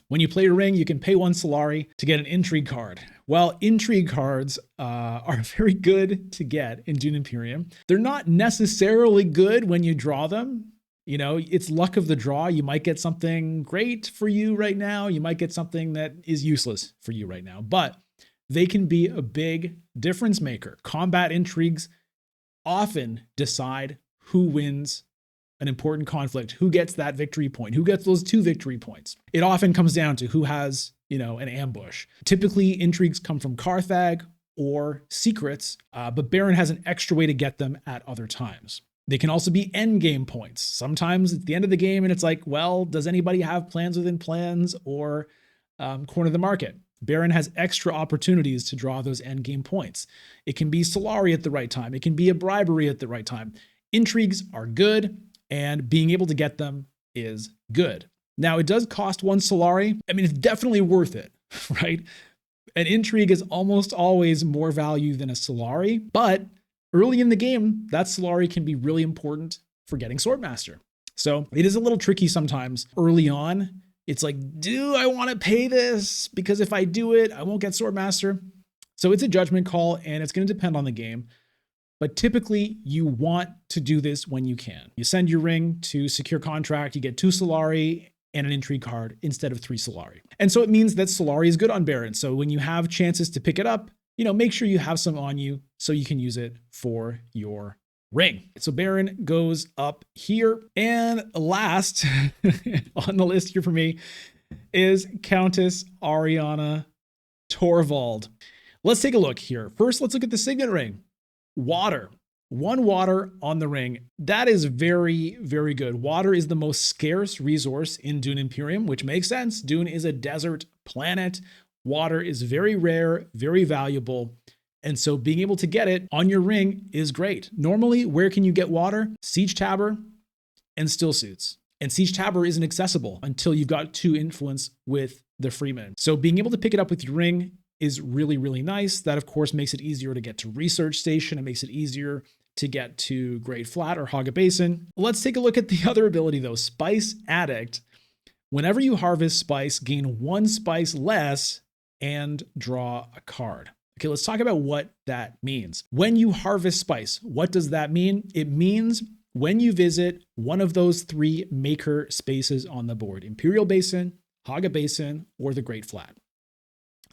When you play a ring, you can pay 1 Solari to get an intrigue card. Well, intrigue cards are very good to get in Dune Imperium. They're not necessarily good when you draw them. It's luck of the draw. You might get something great for you right now. You might get something that is useless for you right now. But they can be a big difference maker. Combat intrigues often decide who wins an important conflict, who gets that victory point, who gets those 2 victory points. It often comes down to who has, an ambush. Typically, intrigues come from Carthag or secrets, but Baron has an extra way to get them at other times. They can also be end game points. Sometimes it's the end of the game and it's like, well, does anybody have plans within plans or corner the market? Baron has extra opportunities to draw those end game points. It can be Solari at the right time. It can be a bribery at the right time. Intrigues are good, and being able to get them is good. Now, it does cost 1 Solari. I mean, it's definitely worth it, right? An intrigue is almost always more value than a Solari, but early in the game, that Solari can be really important for getting Swordmaster. So it is a little tricky sometimes early on. It's like, do I want to pay this? Because if I do it, I won't get Swordmaster. So it's a judgment call, and it's going to depend on the game. But typically, you want to do this when you can. You send your ring to secure contract, you get 2 Solari and an intrigue card instead of 3 Solari. And so it means that Solari is good on Baron. So when you have chances to pick it up, make sure you have some on you so you can use it for your ring. So Baron goes up here. And last on the list here for me is Countess Ariana Thorvald. Let's take a look here. First, let's look at the signet ring. Water. 1 water on the ring. That is very, very good. Water is the most scarce resource in Dune Imperium, which makes sense. Dune is a desert planet. Water is very rare, very valuable. And so being able to get it on your ring is great. Normally, where can you get water? Siege Tabor and Still Suits. And Siege Tabor isn't accessible until you've got 2 influence with the Freeman. So being able to pick it up with your ring is really, really nice. That, of course, makes it easier to get to Research Station. It makes it easier to get to Great Flat or Haga Basin. Let's take a look at the other ability, though. Spice Addict. Whenever you harvest spice, gain 1 spice less and draw a card. Okay, let's talk about what that means. When you harvest spice, what does that mean? It means when you visit one of those 3 maker spaces on the board, Imperial Basin, Haga Basin, or the Great Flat.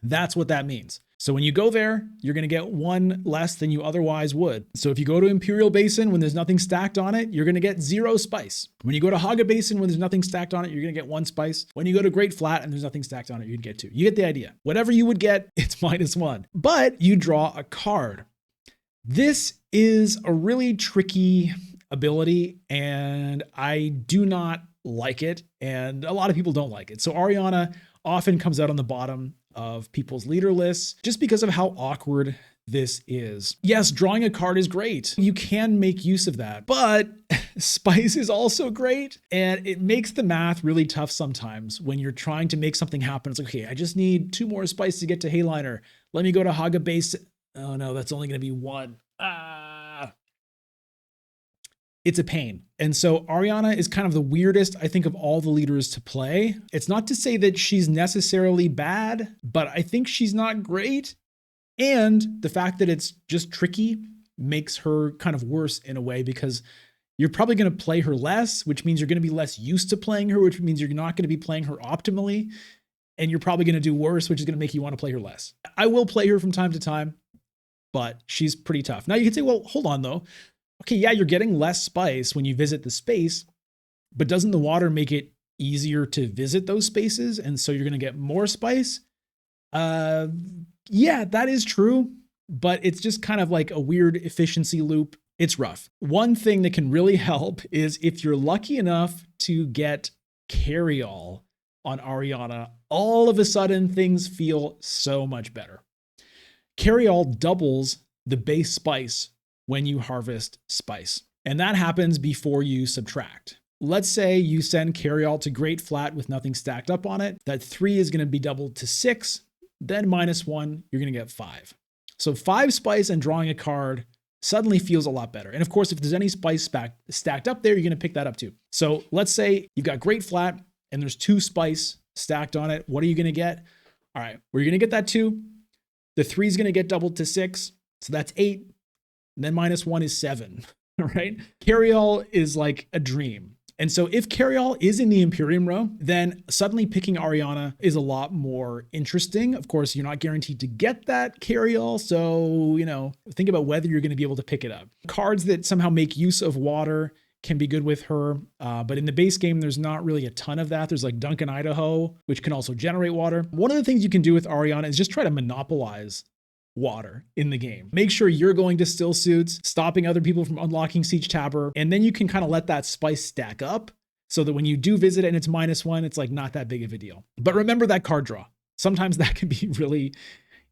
That's what that means. So when you go there, you're going to get 1 less than you otherwise would. So if you go to Imperial Basin when there's nothing stacked on it, you're going to get 0 spice. When you go to Haga Basin when there's nothing stacked on it, you're going to get 1 spice. When you go to Great Flat and there's nothing stacked on it, you'd get 2. You get the idea. Whatever you would get, it's -1. But you draw a card. This is a really tricky ability, and I do not like it, and a lot of people don't like it. So Ariana often comes out on the bottom of people's leader lists just because of how awkward this is. Yes, drawing a card is great. You can make use of that, but spice is also great, and it makes the math really tough sometimes when you're trying to make something happen. It's like, okay, I just need 2 more spice to get to Helena. Let me go to Haga base. Oh no, that's only going to be 1. It's a pain. And so Ariana is kind of the weirdest, I think, of all the leaders to play. It's not to say that she's necessarily bad, but I think she's not great. And the fact that it's just tricky makes her kind of worse in a way, because you're probably going to play her less, which means you're going to be less used to playing her, which means you're not going to be playing her optimally. And you're probably going to do worse, which is going to make you want to play her less. I will play her from time to time, but she's pretty tough. Now you can say, well, hold on though. Okay, yeah, you're getting less spice when you visit the space, but doesn't the water make it easier to visit those spaces? And so you're going to get more spice? Yeah, that is true, but it's just kind of like a weird efficiency loop. It's rough. One thing that can really help is if you're lucky enough to get carry-all on Ariana, all of a sudden things feel so much better. Carry-all doubles the base spice when you harvest spice, and that happens before you subtract. Let's say you send carry-all to Great Flat with nothing stacked up on it. That 3 is going to be doubled to 6, then -1, you're going to get 5. So 5 spice and drawing a card suddenly feels a lot better. And of course, if there's any spice stacked up there, you're going to pick that up too. So let's say you've got Great Flat and there's 2 spice stacked on it. What are you going to get? All right, well, you're going to get that 2. The 3 is going to get doubled to 6. So that's 8. And then -1 is 7, right? Carry-all is like a dream. And so if carry-all is in the Imperium row, then suddenly picking Ariana is a lot more interesting. Of course, you're not guaranteed to get that carry-all. So, think about whether you're going to be able to pick it up. Cards that somehow make use of water can be good with her. But in the base game, there's not really a ton of that. There's like Duncan, Idaho, which can also generate water. One of the things you can do with Ariana is just try to monopolize water in the game. Make sure you're going to still suits, stopping other people from unlocking Siege Tabber, and then you can kind of let that spice stack up so that when you do visit it and it's -1, it's like not that big of a deal. But remember that card draw. Sometimes that can be really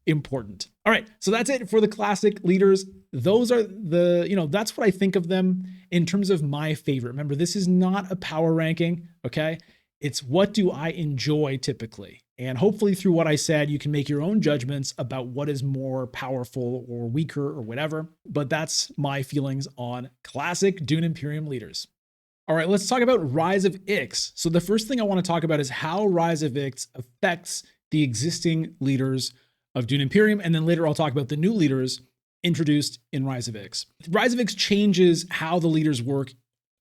important. All right, so that's it for the classic leaders. Those are that's what I think of them in terms of my favorite. Remember, this is not a power ranking, okay? It's what do I enjoy typically? And hopefully through what I said, you can make your own judgments about what is more powerful or weaker or whatever. But that's my feelings on classic Dune Imperium leaders. All right, let's talk about Rise of Ix. So the first thing I want to talk about is how Rise of Ix affects the existing leaders of Dune Imperium. And then later I'll talk about the new leaders introduced in Rise of Ix. Rise of Ix changes how the leaders work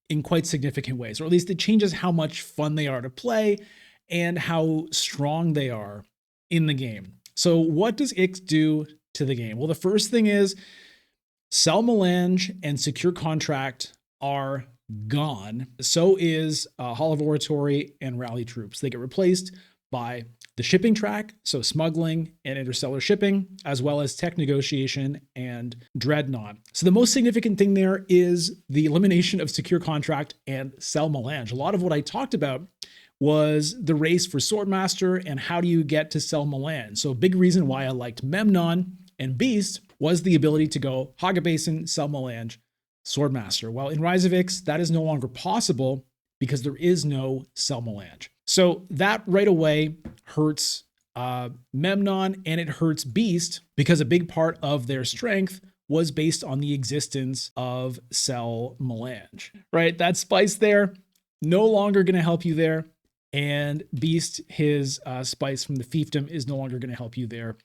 in quite significant ways, or at least it changes how much fun they are to play and how strong they are in the game. So what does Ix do to the game? Well, the first thing is Sell Melange and Secure Contract are gone. So is Hall of Oratory and Rally Troops. They get replaced by the shipping track, so smuggling and interstellar shipping, as well as tech negotiation and dreadnought. So the most significant thing there is the elimination of Secure Contract and Sell Melange. A lot of what I talked about was the race for Swordmaster and how do you get to Sell Melange. So a big reason why I liked Memnon and Beast was the ability to go Haga Basin, Sell Melange, Swordmaster. Well, in Rise of Ix, that is no longer possible because there is no Sell Melange. So that right away hurts Memnon and it hurts Beast because a big part of their strength was based on the existence of Sell Melange, right? That spice there, no longer going to help you there. And Beast, his spice from the fiefdom is no longer going to help you there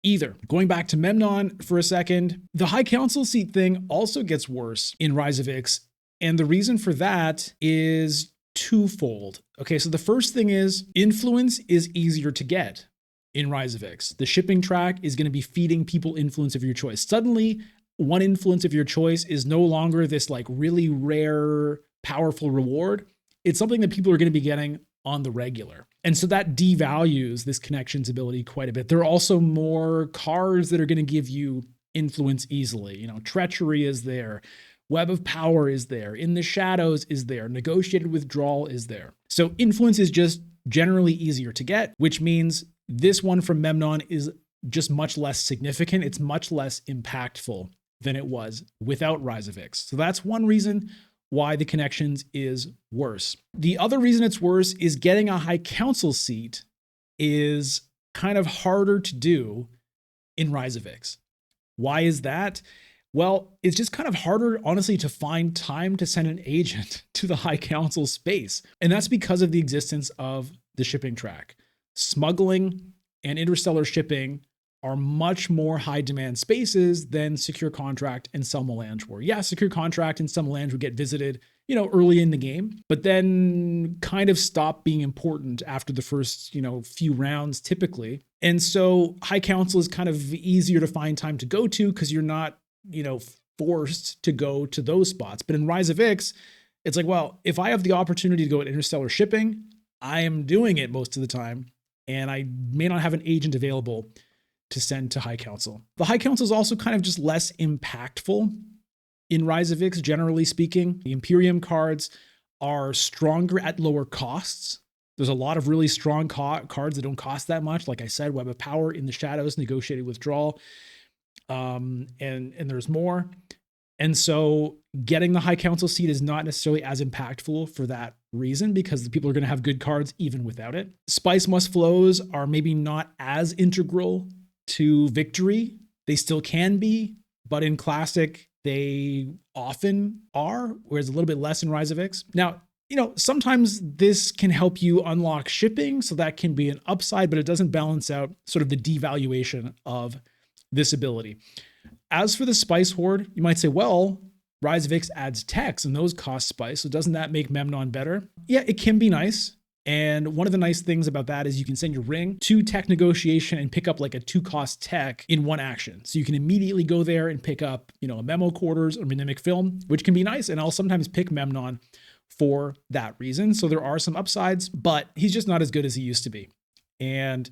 either. Going back to Memnon for a second, the High Council seat thing also gets worse in Rise of Ix. And the reason for that is twofold. Okay, so the first thing is influence is easier to get in Rise of Ix. The shipping track is going to be feeding people influence of your choice. Suddenly, one influence of your choice is no longer this like really rare, powerful reward. It's something that people are going to be getting on the regular. And so that devalues this connections ability quite a bit. There are also more cards that are going to give you influence easily. Treachery is there. Web of Power is there. In the Shadows is there. Negotiated Withdrawal is there. So influence is just generally easier to get, which means this one from Memnon is just much less significant. It's much less impactful than it was without Rise of Ix. So that's one reason why the Connections is worse. The other reason it's worse is getting a High Council seat is kind of harder to do in Rise of Ix. Why is that? Well, it's just kind of harder, honestly, to find time to send an agent to the High Council space. And that's because of the existence of the shipping track. Smuggling and interstellar shipping are much more high demand spaces than Secure Contract and Selma Lange were. Yeah, Secure Contract and Selma Lange would get visited, early in the game, but then kind of stop being important after the first, few rounds typically. And so High Council is kind of easier to find time to go to because you're not, forced to go to those spots. But in Rise of Ix, it's like, well, if I have the opportunity to go at interstellar shipping, I am doing it most of the time. And I may not have an agent available to send to High Council. The High Council is also kind of just less impactful in Rise of Ix, generally speaking. The Imperium cards are stronger at lower costs. There's a lot of really strong cards that don't cost that much. Like I said, Web of Power, In the Shadows, Negotiated Withdrawal, and there's more. And so getting the High Council seat is not necessarily as impactful for that reason, because the people are going to have good cards even without it. Spice Must Flows are maybe not as integral to victory. They still can be, but in Classic, they often are, whereas a little bit less in Rise of Ix. Now, sometimes this can help you unlock shipping, so that can be an upside, but it doesn't balance out sort of the devaluation of this ability. As for the Spice Hoard, you might say, well, Rise of Ix adds techs and those cost spice, so doesn't that make Memnon better? Yeah, it can be nice. And one of the nice things about that is you can send your ring to tech negotiation and pick up like a 2-cost tech in one action. So you can immediately go there and pick up, a memo quarters or mnemonic film, which can be nice. And I'll sometimes pick Memnon for that reason. So there are some upsides, but he's just not as good as he used to be. And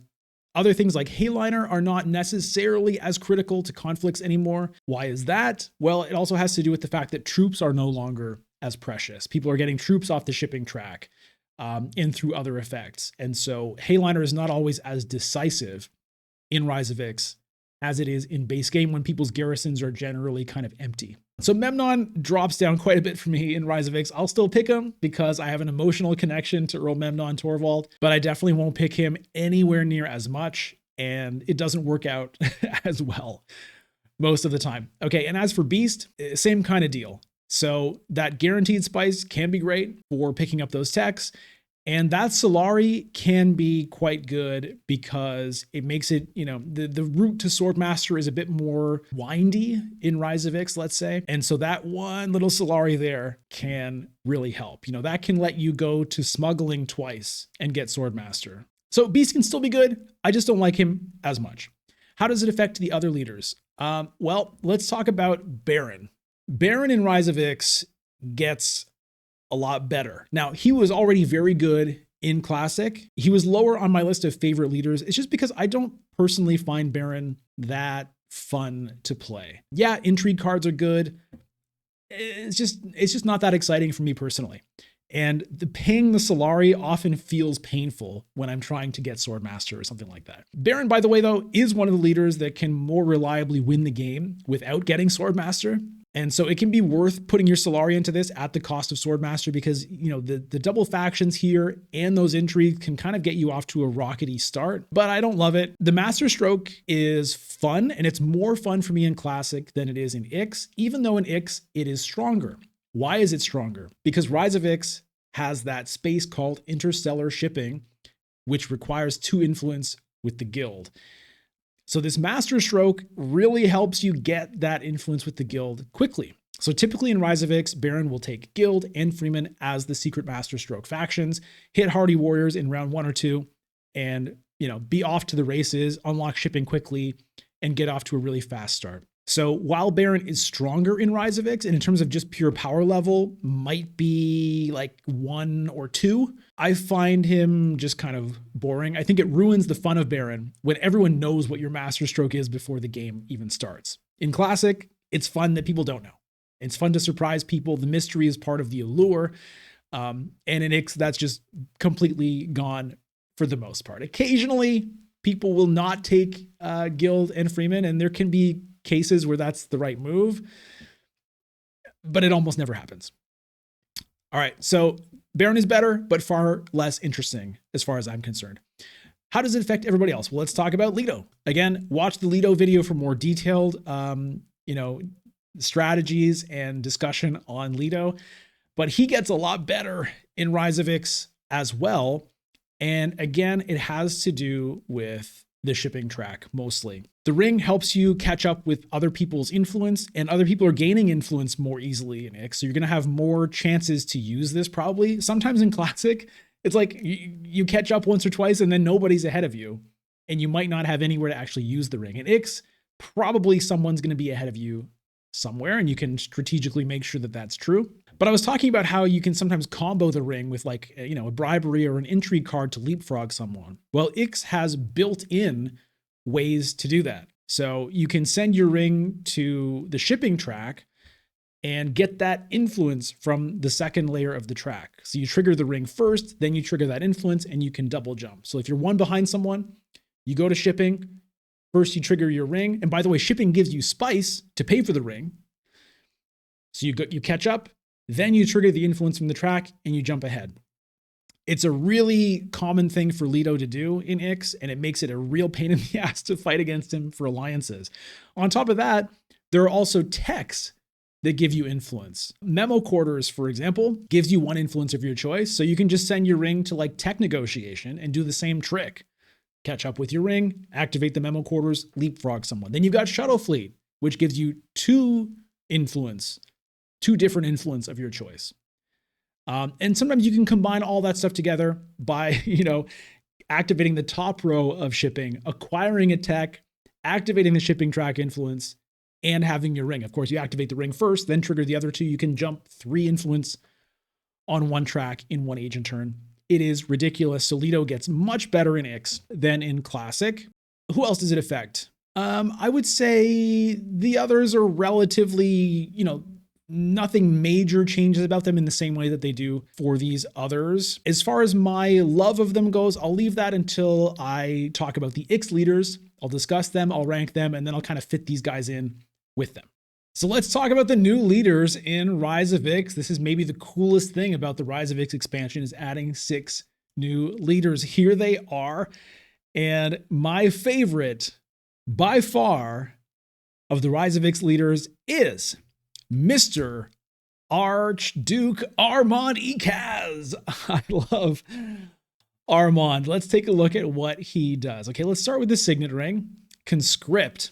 other things like Hayliner are not necessarily as critical to conflicts anymore. Why is that? Well, it also has to do with the fact that troops are no longer as precious. People are getting troops off the shipping track and through other effects. And so Hayliner is not always as decisive in Rise of Ix as it is in base game when people's garrisons are generally kind of empty. So Memnon drops down quite a bit for me in Rise of Ix. I'll still pick him because I have an emotional connection to Earl Memnon Thorvald, but I definitely won't pick him anywhere near as much, and it doesn't work out as well most of the time. Okay, and as for Beast, same kind of deal. So that guaranteed spice can be great for picking up those techs. And that Solari can be quite good because it makes it, the route to Swordmaster is a bit more windy in Rise of Ix, let's say. And so that one little Solari there can really help. That can let you go to smuggling twice and get Swordmaster. So Beast can still be good. I just don't like him as much. How does it affect the other leaders? Well, let's talk about Baron. Baron in Rise of Ix gets a lot better. Now, he was already very good in Classic. He was lower on my list of favorite leaders. It's just because I don't personally find Baron that fun to play. Yeah, intrigue cards are good. It's just not that exciting for me personally. And paying the Solari often feels painful when I'm trying to get Swordmaster or something like that. Baron, by the way, though, is one of the leaders that can more reliably win the game without getting Swordmaster. And so it can be worth putting your Solari into this at the cost of Swordmaster because, the double factions here and those intrigues can kind of get you off to a rockety start, but I don't love it. The Master Stroke is fun, and it's more fun for me in Classic than it is in Ix, even though in Ix it is stronger. Why is it stronger? Because Rise of Ix has that space called interstellar shipping, which requires 2 influence with the guild. So this Master Stroke really helps you get that influence with the guild quickly. So typically in Rise of Ix, Baron will take Guild and Freeman as the secret Master Stroke factions, hit Hardy Warriors in round 1 or 2, and be off to the races, unlock shipping quickly, and get off to a really fast start. So while Baron is stronger in Rise of Ix, and in terms of just pure power level, might be like 1 or 2, I find him just kind of boring. I think it ruins the fun of Baron when everyone knows what your Master Stroke is before the game even starts. In Classic, it's fun that people don't know. It's fun to surprise people. The mystery is part of the allure. And in Ix, that's just completely gone for the most part. Occasionally, people will not take Guild and Freeman, and there can be cases where that's the right move, but it almost never happens. All right, so Baron is better, but far less interesting as far as I'm concerned. How does it affect everybody else? Well, let's talk about Leto. Again, watch the Leto video for more detailed, strategies and discussion on Leto, but he gets a lot better in Rise of Ix as well. And again, it has to do with the shipping track mostly. The ring helps you catch up with other people's influence, and other people are gaining influence more easily in Ix. So you're going to have more chances to use this probably. Sometimes in Classic, it's like you catch up once or twice and then nobody's ahead of you, and you might not have anywhere to actually use the ring. In Ix, probably someone's going to be ahead of you somewhere, and you can strategically make sure that that's true. But I was talking about how you can sometimes combo the ring with like, a bribery or an intrigue card to leapfrog someone. Well, Ix has built-in ways to do that. So you can send your ring to the shipping track and get that influence from the second layer of the track. So you trigger the ring first, then you trigger that influence, and you can double jump. So if you're one behind someone, you go to shipping, first you trigger your ring. And by the way, shipping gives you spice to pay for the ring. So you catch up, then you trigger the influence from the track and you jump ahead. It's a really common thing for Leto to do in Ix, and it makes it a real pain in the ass to fight against him for alliances. On top of that, there are also techs that give you influence. Memo Quarters, for example, gives you one influence of your choice. So you can just send your ring to like tech negotiation and do the same trick. Catch up with your ring, activate the Memo Quarters, leapfrog someone. Then you've got Shuttle Fleet, which gives you two different influence of your choice. And sometimes you can combine all that stuff together by, activating the top row of shipping, acquiring a tech, activating the shipping track influence, and having your ring. Of course, you activate the ring first, then trigger the other two. You can jump 3 influence on one track in one agent turn. It is ridiculous. So Leto gets much better in Ix than in Classic. Who else does it affect? I would say the others are relatively, nothing major changes about them in the same way that they do for these others. As far as my love of them goes, I'll leave that until I talk about the Ix leaders. I'll discuss them, I'll rank them, and then I'll kind of fit these guys in with them. So let's talk about the new leaders in Rise of Ix. This is maybe the coolest thing about the Rise of Ix expansion is adding 6 new leaders. Here they are. And my favorite by far of the Rise of Ix leaders is Mr. Archduke Armand Ecaz. I love Armand. Let's take a look at what he does. Okay, let's start with the signet ring. Conscript.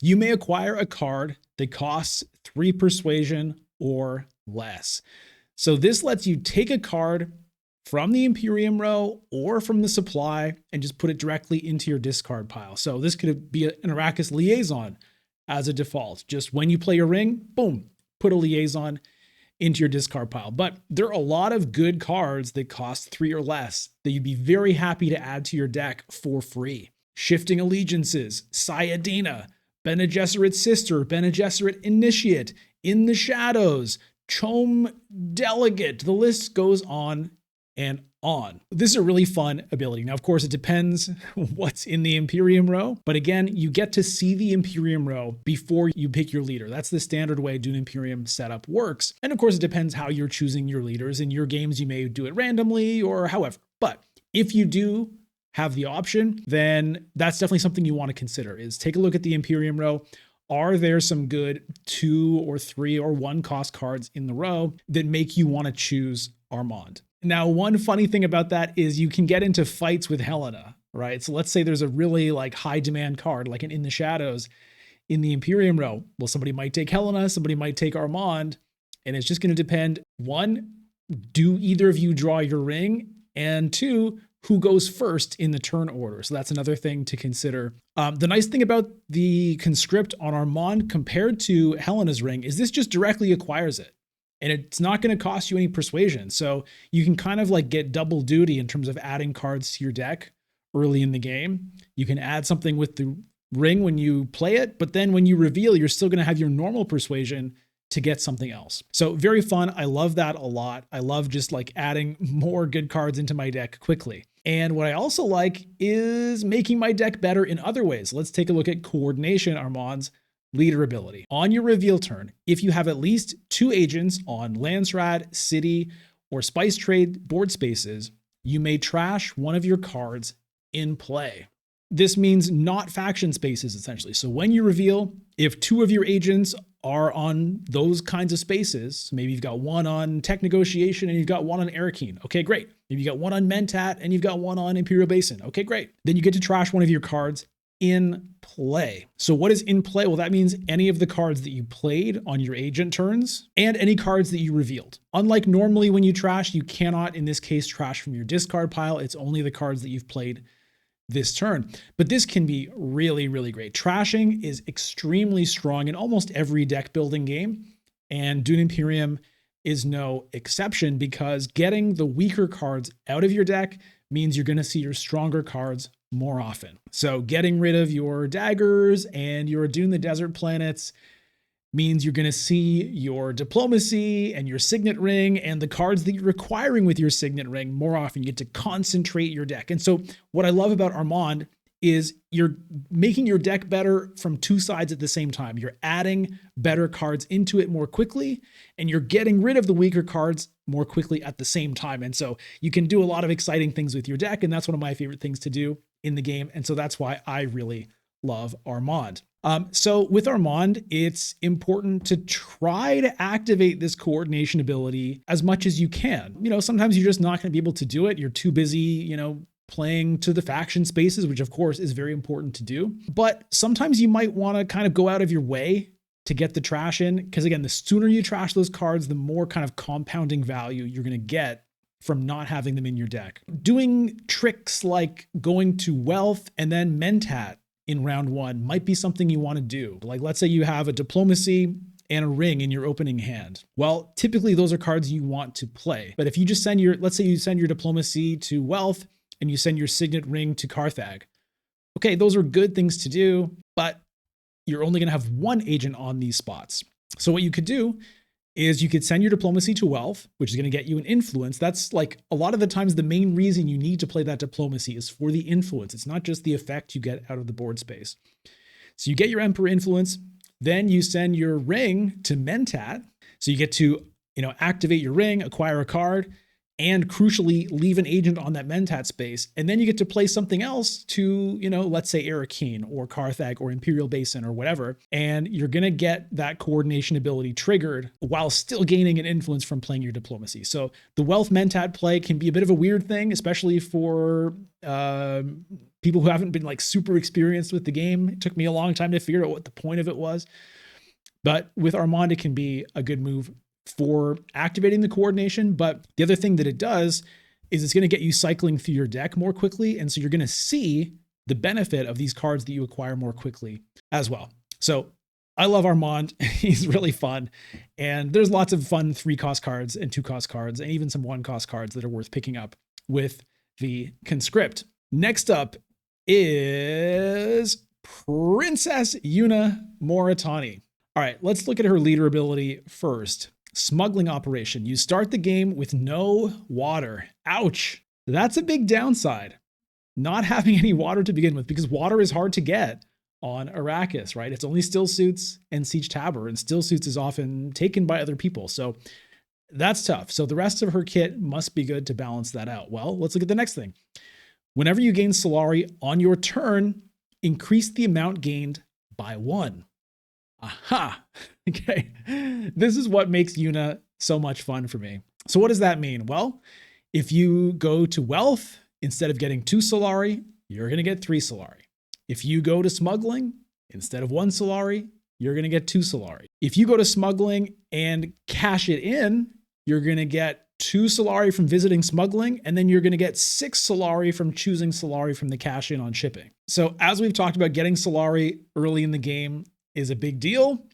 You may acquire a card that costs 3 persuasion or less. So this lets you take a card from the Imperium row or from the supply and just put it directly into your discard pile. So this could be an Arrakis liaison as a default. Just when you play your ring, boom, put a liaison into your discard pile. But there are a lot of good cards that cost 3 or less that you'd be very happy to add to your deck for free. Shifting Allegiances, Sayadina, Bene Gesserit's Sister, Bene Gesserit Initiate, In the Shadows, Chom Delegate. The list goes on and on. This is a really fun ability. Now, of course, it depends what's in the Imperium row, but again, you get to see the Imperium row before you pick your leader. That's the standard way Dune Imperium setup works. And of course, it depends how you're choosing your leaders. In your games, you may do it randomly or however. But if you do have the option, then that's definitely something you want to consider, is take a look at the Imperium row. Are there some good 2 or 3 or 1 cost cards in the row that make you want to choose Armand? Now, one funny thing about that is you can get into fights with Helena, right? So let's say there's a really high demand card, like an In the Shadows in the Imperium row. Well, somebody might take Helena, somebody might take Armand, and it's just going to depend. 1, do either of you draw your ring? And 2, who goes first in the turn order? So that's another thing to consider. The nice thing about the conscript on Armand compared to Helena's ring is this just directly acquires it. And it's not going to cost you any persuasion. So you can kind of get double duty in terms of adding cards to your deck early in the game. You can add something with the ring when you play it, but then when you reveal, you're still going to have your normal persuasion to get something else. So very fun. I love that a lot. I love just like adding more good cards into my deck quickly. And what I also like is making my deck better in other ways. Let's take a look at coordination, Armand's leader ability. On your reveal turn, if you have at least 2 agents on Landsrad, City, or Spice Trade board spaces, you may trash one of your cards in play. This means not faction spaces, essentially. So when you reveal, if 2 of your agents are on those kinds of spaces, maybe you've got one on Tech Negotiation and you've got one on Arakeen. Okay, great. Maybe you got one on Mentat and you've got one on Imperial Basin. Okay, great. Then you get to trash one of your cards in play. So what is in play? Well, that means any of the cards that you played on your agent turns and any cards that you revealed. Unlike normally when you trash, you cannot, in this case, trash from your discard pile. It's only the cards that you've played this turn. But this can be really, really great. Trashing is extremely strong in almost every deck building game, and Dune Imperium is no exception, because getting the weaker cards out of your deck means you're going to see your stronger cards more often. So getting rid of your daggers and your Dune the Desert planets means you're going to see your diplomacy and your signet ring and the cards that you're acquiring with your signet ring more often. You get to concentrate your deck. And so what I love about Armand is you're making your deck better from 2 sides at the same time. You're adding better cards into it more quickly, and you're getting rid of the weaker cards more quickly at the same time. And so you can do a lot of exciting things with your deck, and that's one of my favorite things to do in the game. And so that's why I really love Armand. So with Armand, it's important to try to activate this coordination ability as much as you can. You know, sometimes you're just not going to be able to do it. You're too busy, you know, playing to the faction spaces, which of course is very important to do. But sometimes you might want to kind of go out of your way to get the trash in, because again, the sooner you trash those cards, the more kind of compounding value you're going to get from not having them in your deck. Doing tricks like going to Wealth and then Mentat in round 1 might be something you want to do. Like, let's say you have a diplomacy and a ring in your opening hand. Well, typically those are cards you want to play. But if you just send let's say you send your diplomacy to Wealth and you send your signet ring to Carthag. Okay, those are good things to do, but you're only going to have 1 agent on these spots. So what you could do is you could send your diplomacy to Wealth, which is going to get you an influence. That's like a lot of the times the main reason you need to play that diplomacy is for the influence. It's not just the effect you get out of the board space. So you get your Emperor influence, then you send your ring to Mentat. So you get to, you know, activate your ring, acquire a card, and crucially leave an agent on that Mentat space. And then you get to play something else to, you know, let's say Arakeen or Carthag or Imperial Basin or whatever. And you're going to get that coordination ability triggered while still gaining an influence from playing your diplomacy. So the Wealth Mentat play can be a bit of a weird thing, especially for people who haven't been like super experienced with the game. It took me a long time to figure out what the point of it was. But with Armand, it can be a good move for activating the coordination. But the other thing that it does is it's going to get you cycling through your deck more quickly. And so you're going to see the benefit of these cards that you acquire more quickly as well. So I love Armand. He's really fun. And there's lots of fun 3-cost cards and 2-cost cards and even some 1-cost cards that are worth picking up with the conscript. Next up is Princess Yuna Moritani. All right, let's look at her leader ability first. Smuggling operation. You start the game with no water. Ouch. That's a big downside. Not having any water to begin with, because water is hard to get on Arrakis, right? It's only still suits and Siege Tabor, and still suits is often taken by other people. So that's tough. So the rest of her kit must be good to balance that out. Well, let's look at the next thing. Whenever you gain Solari on your turn, increase the amount gained by 1. Aha. Okay. This is what makes Yuna so much fun for me. So what does that mean? Well, if you go to Wealth, instead of getting 2 Solari, you're going to get 3 Solari. If you go to Smuggling, instead of 1 Solari, you're going to get 2 Solari. If you go to Smuggling and cash it in, you're going to get 2 Solari from visiting Smuggling, and then you're going to get 6 Solari from choosing Solari from the cash in on shipping. So as we've talked about, getting Solari early in the game is a big deal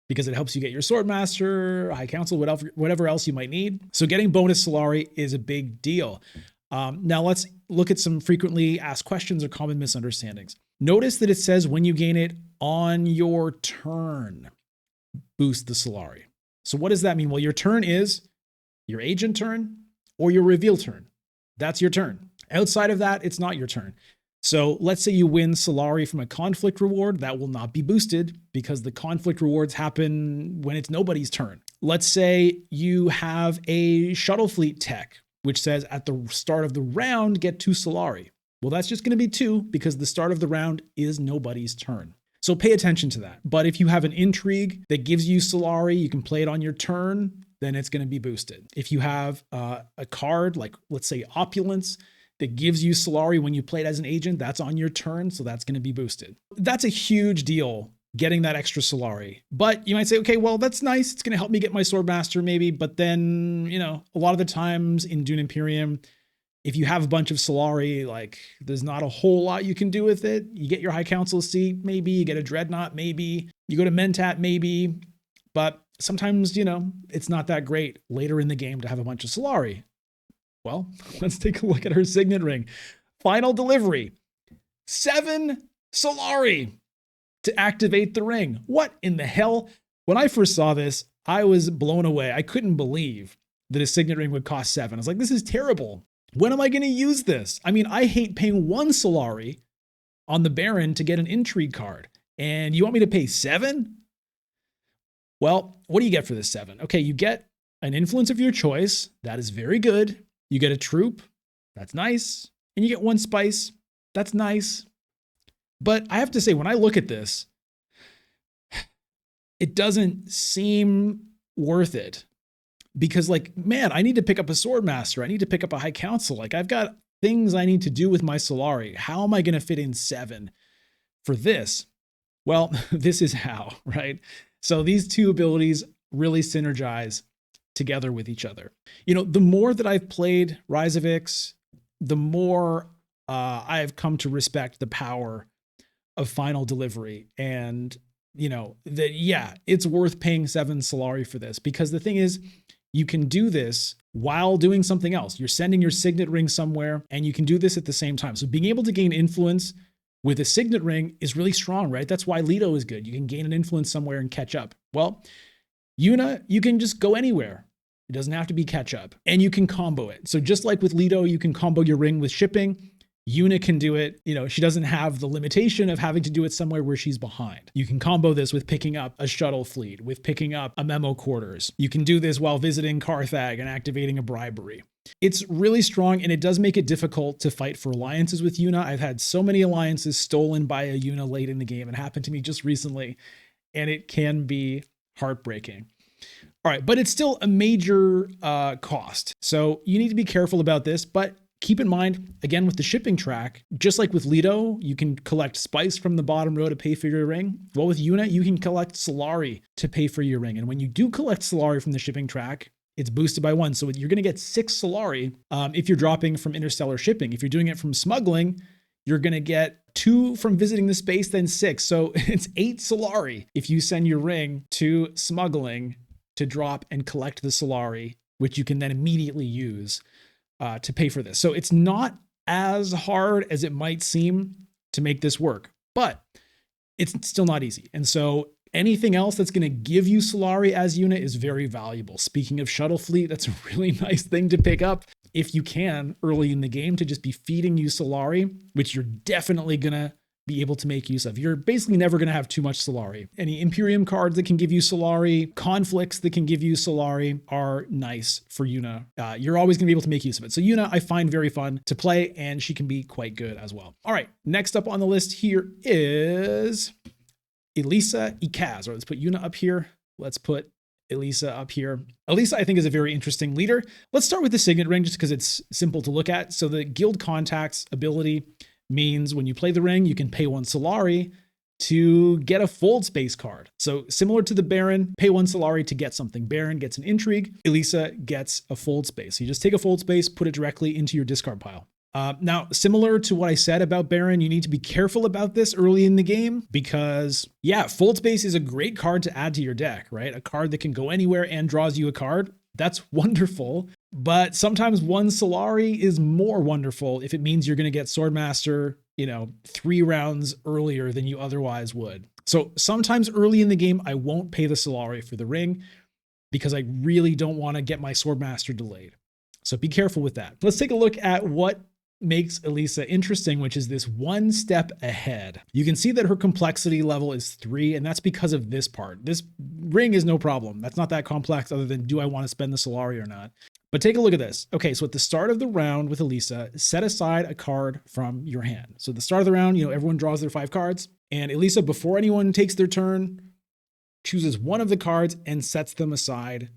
because it helps you get your Swordmaster, High Council, whatever else you might need. So getting bonus Solari is a big deal. Now let's look at some frequently asked questions or common misunderstandings. Notice that it says when you gain it on your turn, boost the Solari. So what does that mean? Well, your turn is your agent turn or your reveal turn. That's your turn. Outside of that, it's not your turn. So let's say you win Solari from a conflict reward, that will not be boosted because the conflict rewards happen when it's nobody's turn. Let's say you have a shuttle fleet tech, which says at the start of the round, get 2 Solari. Well, that's just going to be 2 because the start of the round is nobody's turn. So pay attention to that. But if you have an intrigue that gives you Solari, you can play it on your turn, then it's going to be boosted. If you have a card like, let's say, Opulence, that gives you Solari when you play it as an agent, that's on your turn, so that's going to be boosted. That's a huge deal, getting that extra Solari. But you might say, okay, well, that's nice. It's going to help me get my Swordmaster maybe, but then, a lot of the times in Dune Imperium, if you have a bunch of Solari, like there's not a whole lot you can do with it. You get your High Council seat, maybe. You get a Dreadnought, maybe. You go to Mentat, maybe. But sometimes, it's not that great later in the game to have a bunch of Solari. Well, let's take a look at her signet ring. Final delivery. 7 Solari to activate the ring. What in the hell? When I first saw this, I was blown away. I couldn't believe that a signet ring would cost 7. I was like, this is terrible. When am I going to use this? I mean, I hate paying 1 Solari on the Baron to get an intrigue card. And you want me to pay 7? Well, what do you get for this 7? Okay, you get an influence of your choice. That is very good. You get a troop. That's nice. And you get 1 spice. That's nice. But I have to say, when I look at this, it doesn't seem worth it. Because man, I need to pick up a Swordmaster. I need to pick up a High Council. I've got things I need to do with my Solari. How am I going to fit in 7 for this? Well, this is how, right? So these two abilities really synergize together with each other. The more that I've played Rise of Ix, the more I've come to respect the power of final delivery. And, it's worth paying 7 Solari for this, because the thing is, you can do this while doing something else. You're sending your signet ring somewhere, and you can do this at the same time. So being able to gain influence with a signet ring is really strong, right? That's why Leto is good. You can gain an influence somewhere and catch up. Well, Yuna, you can just go anywhere. It doesn't have to be catch up, and you can combo it. So just like with Leto, you can combo your ring with shipping. Yuna can do it. She doesn't have the limitation of having to do it somewhere where she's behind. You can combo this with picking up a shuttle fleet, with picking up a memo quarters. You can do this while visiting Carthag and activating a bribery. It's really strong, and it does make it difficult to fight for alliances with Yuna. I've had so many alliances stolen by a Yuna late in the game. It happened to me just recently, and it can be heartbreaking. All right, but it's still a major cost. So you need to be careful about this, but keep in mind, again, with the shipping track, just like with Leto, you can collect spice from the bottom row to pay for your ring. Well, with Yuna, you can collect Solari to pay for your ring. And when you do collect Solari from the shipping track, it's boosted by 1. So you're going to get 6 Solari if you're dropping from interstellar shipping. If you're doing it from smuggling, you're going to get 2 from visiting the space, then 6. So it's 8 Solari if you send your ring to smuggling to drop and collect the Solari, which you can then immediately use to pay for this. So it's not as hard as it might seem to make this work, but it's still not easy. And so anything else that's going to give you Solari as Yuna is very valuable. Speaking of shuttle fleet, that's a really nice thing to pick up if you can early in the game, to just be feeding you Solari, which you're definitely going to be able to make use of. You're basically never going to have too much Solari. Any Imperium cards that can give you Solari, conflicts that can give you Solari are nice for Yuna. You're always going to be able to make use of it. So Yuna, I find very fun to play, and she can be quite good as well. All right, next up on the list here is Ilesa Ecaz. Or let's put Yuna up here. Let's put Ilesa up here. Ilesa, I think, is a very interesting leader. Let's start with the signet ring just because it's simple to look at. So the guild contacts ability means when you play the ring, you can pay 1 Solari to get a fold space card. So similar to the Baron, pay 1 Solari to get something. Baron gets an intrigue. Ilesa gets a fold space. So you just take a fold space, put it directly into your discard pile. Now, similar to what I said about Baron, you need to be careful about this early in the game because, yeah, fold space is a great card to add to your deck, right? A card that can go anywhere and draws you a card. That's wonderful. But sometimes 1 Solari is more wonderful if it means you're going to get Swordmaster, 3 rounds earlier than you otherwise would. So sometimes early in the game, I won't pay the Solari for the ring because I really don't want to get my Swordmaster delayed. So be careful with that. Let's take a look at what makes Ilesa interesting, which is this one step ahead. You can see that her complexity level is 3, and that's because of this part. This ring is no problem. That's not that complex other than, do I want to spend the Solari or not? But take a look at this. Okay, so at the start of the round with Ilesa, set aside a card from your hand. So at the start of the round, everyone draws their 5 cards, and Ilesa, before anyone takes their turn, chooses one of the cards and sets them aside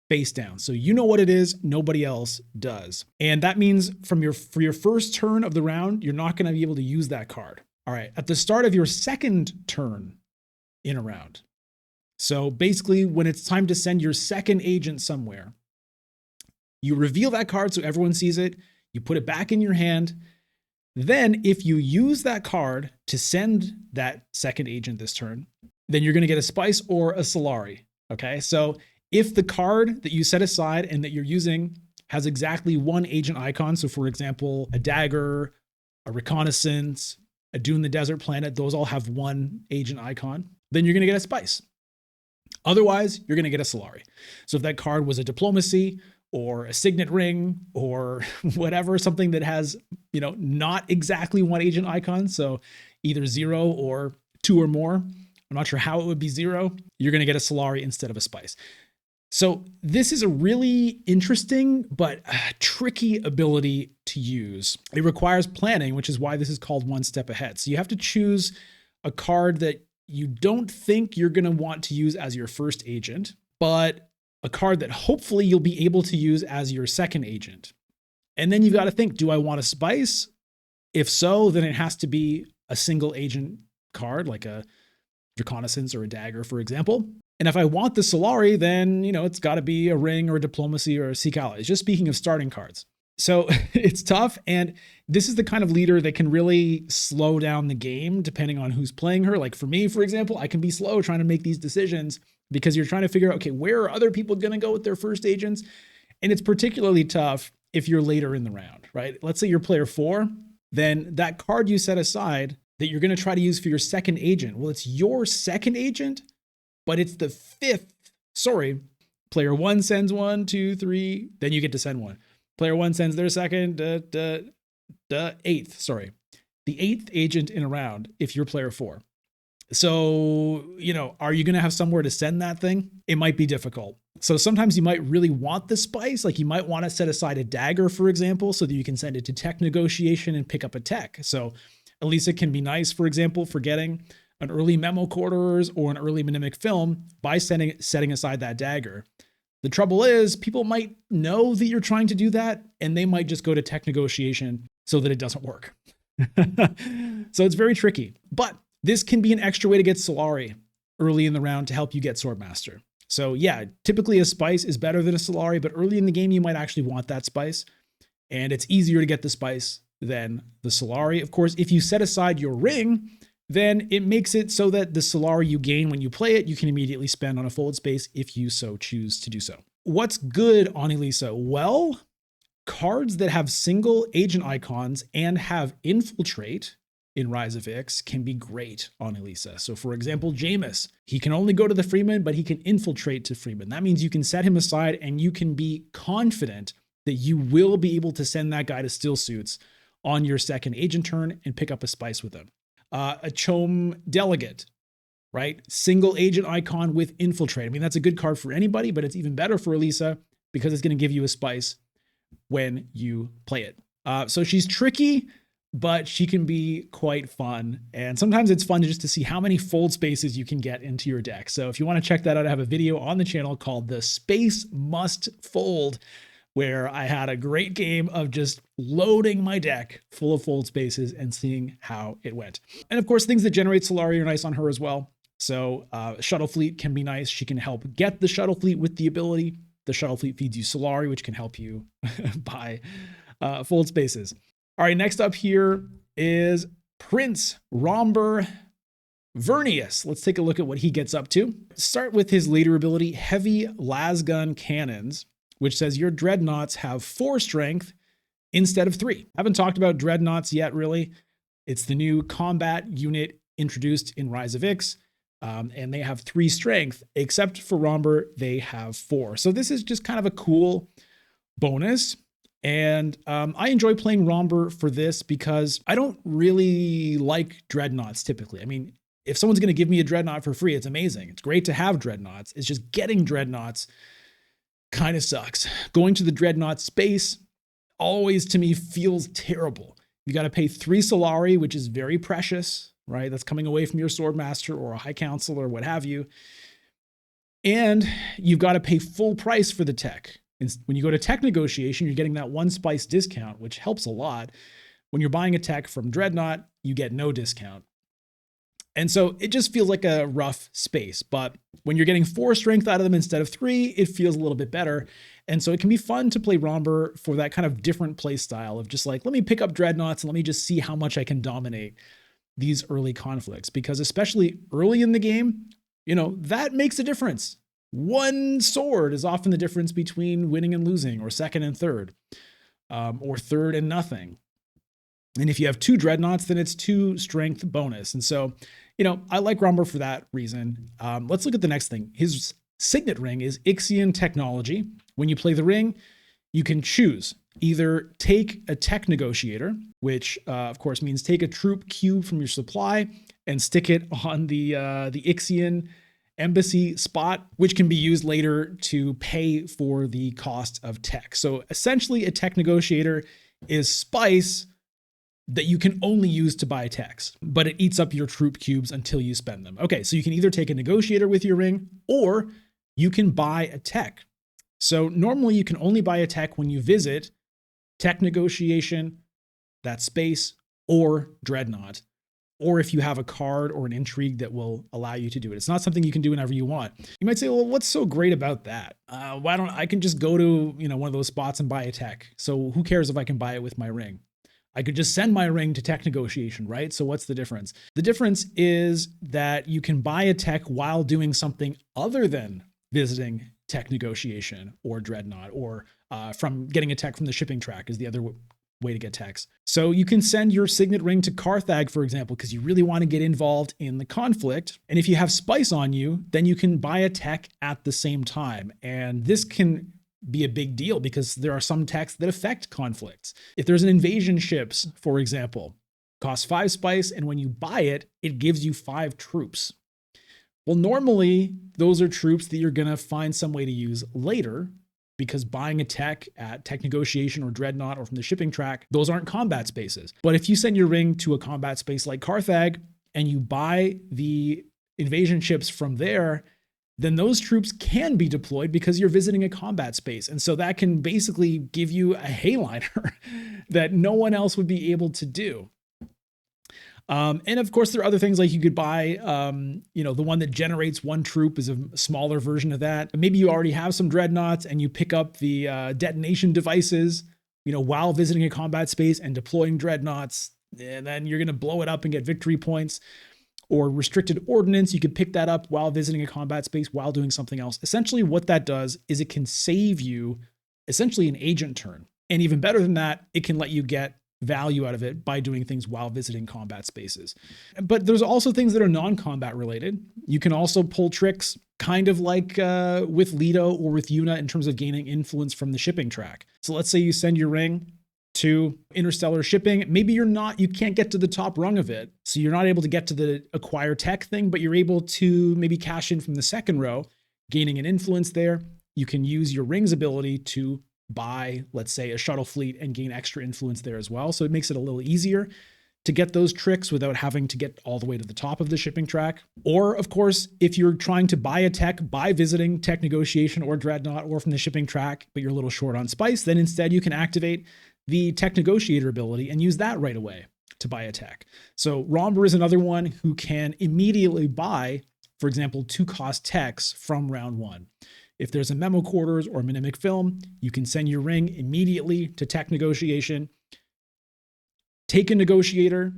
face down. So you know what it is, nobody else does. And that means for your first turn of the round, you're not going to be able to use that card. All right, at the start of your second turn in a round. So basically, when it's time to send your second agent somewhere, you reveal that card so everyone sees it, you put it back in your hand. Then if you use that card to send that second agent this turn, then you're going to get a spice or a Solari. Okay, so if the card that you set aside and that you're using has exactly one agent icon, so for example, a dagger, a reconnaissance, a Dune the Desert Planet, those all have one agent icon, then you're going to get a spice. Otherwise, you're going to get a Solari. So if that card was a diplomacy or a signet ring or whatever, something that has, not exactly one agent icon, so either 0 or 2 or more, I'm not sure how it would be 0, you're going to get a Solari instead of a spice. So this is a really interesting but tricky ability to use. It requires planning, which is why this is called one step ahead. So you have to choose a card that you don't think you're going to want to use as your first agent, but a card that hopefully you'll be able to use as your second agent. And then you've got to think, do I want a spice? If so, then it has to be a single agent card, like a reconnaissance or a dagger, for example. And if I want the Solari, then, it's got to be a ring or a diplomacy or a seek allies. Just speaking of starting cards. So it's tough. And this is the kind of leader that can really slow down the game depending on who's playing her. Like for me, for example, I can be slow trying to make these decisions because you're trying to figure out, okay, where are other people going to go with their first agents? And it's particularly tough if you're later in the round, right? Let's say you're player 4, then that card you set aside that you're going to try to use for your second agent. Well, it's your second agent, but it's the 5th. Sorry, player 1 sends 1, 2, 3, then you get to send 1. Player 1 sends their second, 8th, sorry. The 8th agent in a round if you're player 4. So, are you going to have somewhere to send that thing? It might be difficult. So sometimes you might really want the spice. Like you might want to set aside a dagger, for example, so that you can send it to tech negotiation and pick up a tech. So Ilesa can be nice, for example, for getting an early memo quarters or an early mnemonic film by setting aside that dagger. The trouble is people might know that you're trying to do that and they might just go to tech negotiation so that it doesn't work. So it's very tricky, but this can be an extra way to get Solari early in the round to help you get Swordmaster. So yeah, typically a spice is better than a Solari, but early in the game, you might actually want that spice and it's easier to get the spice than the Solari. Of course, if you set aside your ring, then it makes it so that the Solari you gain when you play it, you can immediately spend on a fold space if you so choose to do so. What's good on Ilesa? Well, cards that have single agent icons and have infiltrate in Rise of Ix can be great on Ilesa. So for example, Jameis, he can only go to the Freeman, but he can infiltrate to Freeman. That means you can set him aside and you can be confident that you will be able to send that guy to Still Suits on your second agent turn and pick up a spice with him. A Chom Delegate, right? Single agent icon with infiltrate. I mean, that's a good card for anybody, but it's even better for Ilesa because it's going to give you a spice when you play it. So she's tricky, but she can be quite fun. And sometimes it's fun just to see how many fold spaces you can get into your deck. So if you want to check that out, I have a video on the channel called The Space Must Fold, where I had a great game of just loading my deck full of fold spaces and seeing how it went. And of course, things that generate Solari are nice on her as well. So Shuttle Fleet can be nice. She can help get the Shuttle Fleet with the ability. The Shuttle Fleet feeds you Solari, which can help you buy fold spaces. All right, next up here is Prince Rhombur Vernius. Let's take a look at what he gets up to. Start with his later ability, Heavy Lasgun Cannons, which says your dreadnoughts have 4 strength instead of 3. Haven't talked about dreadnoughts yet, really. It's the new combat unit introduced in Rise of Ix. and they have 3 strength, except for Rhombur, they have 4. So this is just kind of a cool bonus. And I enjoy playing Rhombur for this because I don't really like dreadnoughts typically. I mean, if someone's going to give me a dreadnought for free, it's amazing. It's great to have dreadnoughts. It's just getting dreadnoughts kind of sucks. Going to the dreadnought space always to me feels terrible. You got to pay 3 Solari, which is very precious, right? That's coming away from your Swordmaster or a High Council or what have you. And you've got to pay full price for the tech. And when you go to tech negotiation, you're getting that 1 spice discount, which helps a lot. When you're buying a tech from Dreadnought, you get no discount. And so it just feels like a rough space. But when you're getting 4 strength out of them instead of 3, it feels a little bit better. And so it can be fun to play Rhombur for that kind of different play style of just like, let me pick up Dreadnoughts and let me just see how much I can dominate these early conflicts. Because especially early in the game, that makes a difference. 1 sword is often the difference between winning and losing, or second and third, or third and nothing. And if you have 2 dreadnoughts, then it's 2 strength bonus. And so, I like Rhombur for that reason. Let's look at the next thing. His signet ring is Ixian technology. When you play the ring, you can choose either take a tech negotiator, which of course means take a troop cube from your supply and stick it on the Ixian embassy spot, which can be used later to pay for the cost of tech. So essentially a tech negotiator is spice that you can only use to buy techs, but it eats up your troop cubes until you spend them. Okay, so you can either take a negotiator with your ring, or you can buy a tech. So normally you can only buy a tech when you visit tech negotiation, that space, or dreadnought, or if you have a card or an intrigue that will allow you to do it. It's not something you can do whenever you want. You might say, well, what's so great about that? Why don't I can just go to one of those spots and buy a tech. So who cares if I can buy it with my ring? I could just send my ring to tech negotiation, right? So what's the difference? The difference is that you can buy a tech while doing something other than visiting tech negotiation or dreadnought, or from getting a tech from the shipping track is the other way to get techs. So you can send your signet ring to Carthag, for example, because you really want to get involved in the conflict. And if you have spice on you, then you can buy a tech at the same time. And this can be a big deal because there are some techs that affect conflicts. If there's an invasion ships, for example, costs 5 spice, and when you buy it, it gives you 5 troops. Well, normally those are troops that you're going to find some way to use later, because buying a tech at tech negotiation or dreadnought or from the shipping track, those aren't combat spaces. But if you send your ring to a combat space like Carthag and you buy the invasion ships from there, then those troops can be deployed because you're visiting a combat space. And so that can basically give you a hayliner that no one else would be able to do. And of course, there are other things like you could buy, the one that generates 1 troop is a smaller version of that. Maybe you already have some dreadnoughts and you pick up the detonation devices, while visiting a combat space and deploying dreadnoughts, and then you're going to blow it up and get victory points. Or restricted ordnance, you could pick that up while visiting a combat space while doing something else. Essentially what that does is it can save you essentially an agent turn. And even better than that, it can let you get value out of it by doing things while visiting combat spaces. But there's also things that are non-combat related. You can also pull tricks kind of like with Leto or with Yuna in terms of gaining influence from the shipping track. So let's say you send your ring to interstellar shipping. Maybe you can't get to the top rung of it. So you're not able to get to the acquire tech thing, but you're able to maybe cash in from the second row, gaining an influence there. You can use your ring's ability to buy, let's say, a shuttle fleet and gain extra influence there as well. So it makes it a little easier to get those tricks without having to get all the way to the top of the shipping track. Or of course, if you're trying to buy a tech by visiting tech negotiation or dreadnought or from the shipping track, but you're a little short on spice, then instead you can activate the tech negotiator ability and use that right away to buy a tech. So Rhombur is another one who can immediately buy, for example, 2-cost techs from round 1. If there's a memo quarters or minimic film, you can send your ring immediately to tech negotiation, take a negotiator,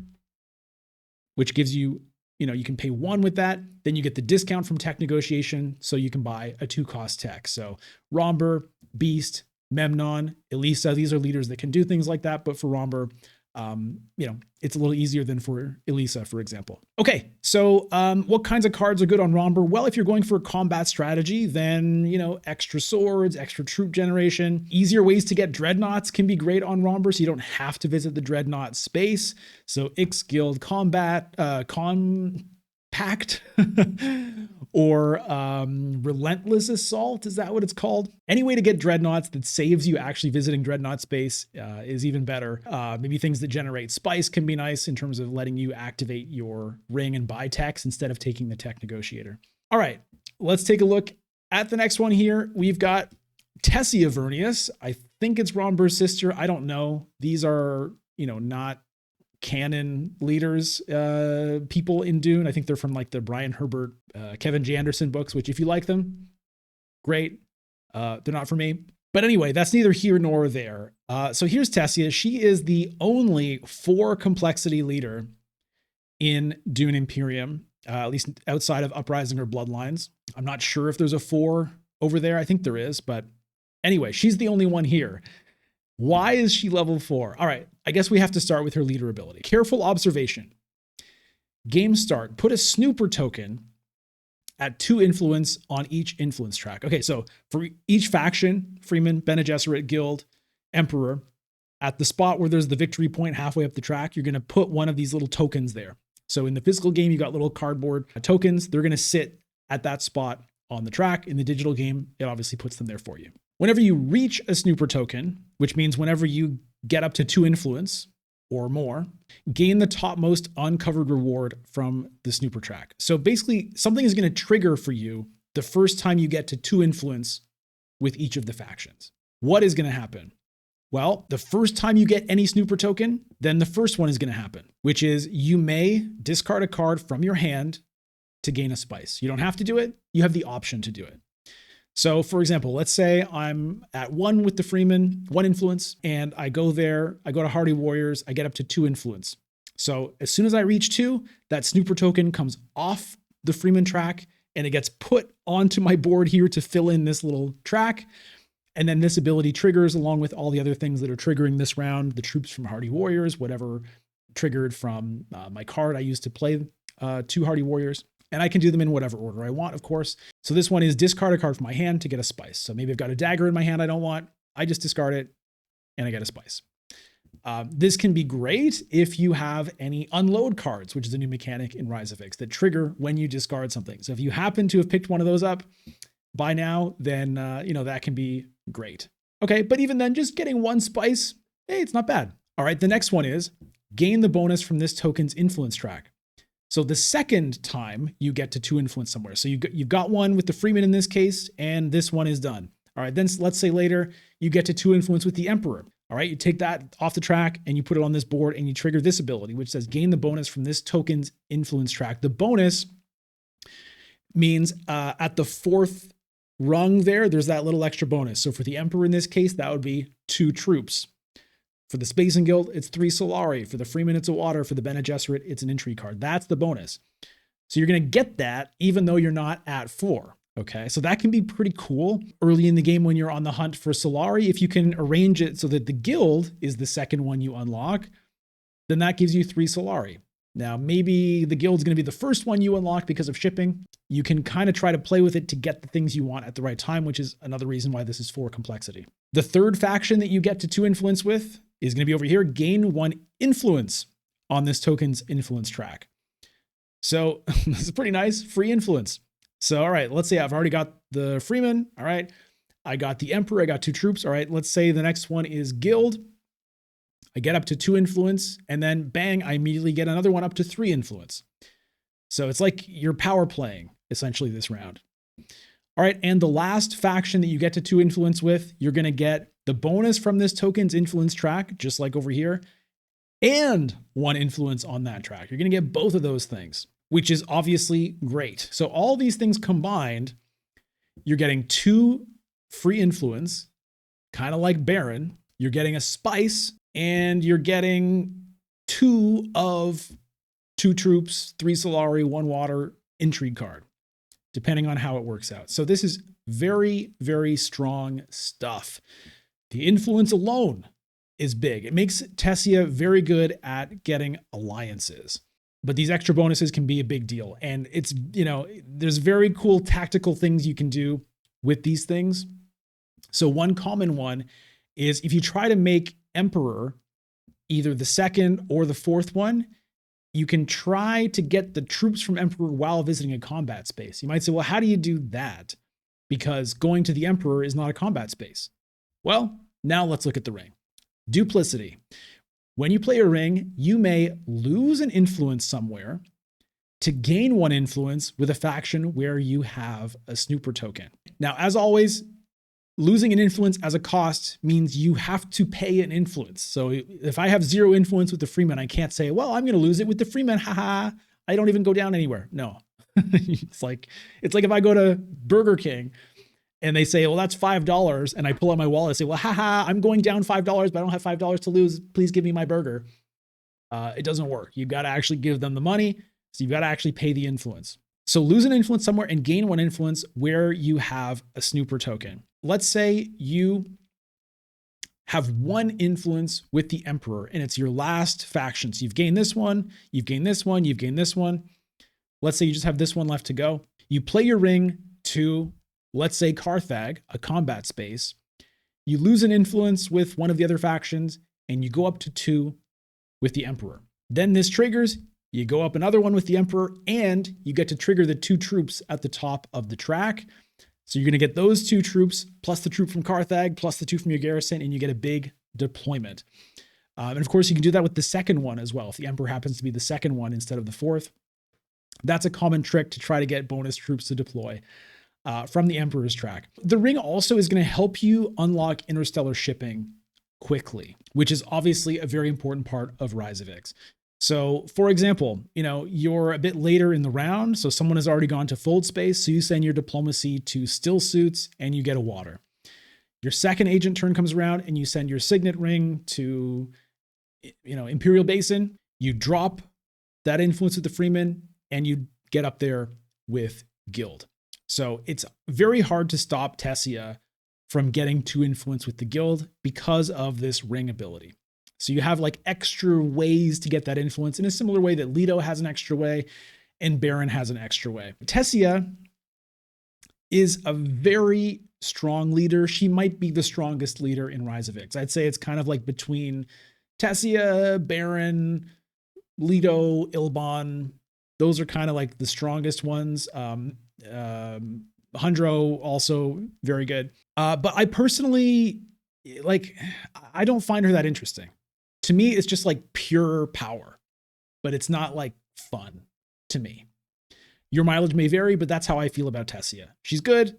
which gives you, you can pay 1 with that. Then you get the discount from tech negotiation, so you can buy a 2-cost tech. So Rhombur, Beast, Memnon, Ilesa, these are leaders that can do things like that. But for Rhombur, It's a little easier than for Ilesa, for example. Okay, so what kinds of cards are good on Rhombur? Well, if you're going for a combat strategy, then, extra swords, extra troop generation, easier ways to get dreadnoughts can be great on Rhombur, so you don't have to visit the dreadnought space. So Ix Guild Combat, Compact, or Relentless Assault, is that what it's called? Any way to get dreadnoughts that saves you actually visiting dreadnought space is even better. Maybe things that generate spice can be nice in terms of letting you activate your ring and buy techs instead of taking the tech negotiator. All right, let's take a look at the next one here. We've got Tessia Vernius. I think it's Rhombur's sister. I don't know. These are, not canon leaders, people in Dune. I think they're from like the Brian Herbert, Kevin J. Anderson books, which if you like them, great. They're not for me. But anyway, that's neither here nor there. So here's Tessia. She is the only 4 complexity leader in Dune Imperium, at least outside of Uprising or Bloodlines. I'm not sure if there's a 4 over there. I think there is, but anyway, she's the only one here. Why is she level 4? All right, I guess we have to start with her leader ability. Careful observation. Game start, put a snooper token at 2 influence on each influence track. Okay, so for each faction, Freeman, Bene Gesserit, Guild, Emperor, at the spot where there's the victory point halfway up the track, you're going to put one of these little tokens there. So in the physical game, you got little cardboard tokens. They're going to sit at that spot on the track. In the digital game, it obviously puts them there for you. Whenever you reach a snooper token, which means whenever you get up to 2 influence or more, gain the topmost uncovered reward from the snooper track. So basically, something is going to trigger for you the first time you get to 2 influence with each of the factions. What is going to happen? Well, the first time you get any snooper token, then the first one is going to happen, which is you may discard a card from your hand to gain a spice. You don't have to do it. You have the option to do it. So for example, let's say I'm at 1 with the Freeman, 1 influence, and I go there, I go to Hardy Warriors, I get up to 2 influence. So as soon as I reach 2, that snooper token comes off the Freeman track and it gets put onto my board here to fill in this little track. And then this ability triggers along with all the other things that are triggering this round, the troops from Hardy Warriors, whatever triggered from my card I used to play 2 Hardy Warriors. And I can do them in whatever order I want, of course. So this one is discard a card from my hand to get a spice. So maybe I've got a dagger in my hand I don't want. I just discard it and I get a spice. This can be great if you have any unload cards, which is a new mechanic in Rise of Ix that trigger when you discard something. So if you happen to have picked one of those up by now, then that can be great. Okay, but even then, just getting 1 spice, hey, it's not bad. All right, the next one is gain the bonus from this token's influence track. So the second time you get to 2 influence somewhere. So you've got 1 with the Freeman in this case, and this one is done. All right, then let's say later you get to 2 influence with the Emperor. All right, you take that off the track and you put it on this board and you trigger this ability, which says gain the bonus from this token's influence track. The bonus means at the 4th rung there's that little extra bonus. So for the Emperor in this case, that would be 2 troops. For the Spacing Guild, it's 3 Solari. For the Freeman, it's a water. For the Bene Gesserit, it's an intrigue card. That's the bonus. So you're going to get that even though you're not at 4. Okay, so that can be pretty cool early in the game when you're on the hunt for Solari. If you can arrange it so that the Guild is the second one you unlock, then that gives you 3 Solari. Now, maybe the Guild's going to be the first one you unlock because of shipping. You can kind of try to play with it to get the things you want at the right time, which is another reason why this is 4 complexity. The third faction that you get to 2 influence with is going to be over here, gain 1 influence on this token's influence track. So this is pretty nice, free influence. So, all right, let's say I've already got the Freeman. All right, I got the Emperor, I got 2 troops. All right, let's say the next one is Guild. I get up to 2 influence, and then bang, I immediately get another one up to 3 influence. So it's like you're power playing, essentially, this round. All right, and the last faction that you get to 2 influence with, you're going to get the bonus from this token's influence track, just like over here, and 1 influence on that track. You're going to get both of those things, which is obviously great. So all these things combined, you're getting 2 free influence, kind of like Baron. You're getting a spice, and you're getting 2 of 2 troops, 3 Solari, 1 water intrigue card, depending on how it works out. So this is very, very strong stuff. The influence alone is big. It makes Tessia very good at getting alliances. But these extra bonuses can be a big deal. And it's, there's very cool tactical things you can do with these things. So one common one is if you try to make Emperor either the second or the fourth one, you can try to get the troops from Emperor while visiting a combat space. You might say, well, how do you do that? Because going to the Emperor is not a combat space. Well, now let's look at the ring. Duplicity. When you play a ring, you may lose an influence somewhere to gain one influence with a faction where you have a snooper token. Now, as always, losing an influence as a cost means you have to pay an influence. So if I have 0 influence with the Freeman, I can't say, well, I'm going to lose it with the Freeman. Haha, I don't even go down anywhere. No, it's like if I go to Burger King and they say, well, that's $5. And I pull out my wallet and say, well, haha, I'm going down $5, but I don't have $5 to lose. Please give me my burger. It doesn't work. You've got to actually give them the money. So you've got to actually pay the influence. So lose an influence somewhere and gain one influence where you have a snooper token. Let's say you have one influence with the Emperor and it's your last faction. So you've gained this one, you've gained this one, you've gained this one. Let's say you just have this one left to go. You play your ring to, let's say, Carthag, a combat space. You lose an influence with one of the other factions and you go up to 2 with the Emperor. Then this triggers, you go up another one with the Emperor and you get to trigger the 2 troops at the top of the track. So you're going to get those 2 troops plus the troop from Carthag plus the 2 from your garrison and you get a big deployment. And of course you can do that with the second one as well. If the Emperor happens to be the second one instead of the fourth, that's a common trick to try to get bonus troops to deploy from the Emperor's track. The ring also is going to help you unlock interstellar shipping quickly, which is obviously a very important part of Rise of Ix. So for example, you're a bit later in the round, so someone has already gone to fold space, so you send your diplomacy to still suits and you get a water. Your second agent turn comes around and you send your signet ring to, Imperial Basin. You drop that influence with the Freeman and you get up there with Guild. So it's very hard to stop Tessia from getting to influence with the Guild because of this ring ability. So you have like extra ways to get that influence in a similar way that Leto has an extra way and Baron has an extra way. Tessia is a very strong leader. She might be the strongest leader in Rise of Ix. I'd say it's kind of like between Tessia, Baron, Leto, Ilban. Those are kind of like the strongest ones. Hundro also very good. But I personally, I don't find her that interesting. To me, it's just like pure power, but it's not like fun to me. Your mileage may vary, but that's how I feel about Tessia. She's good.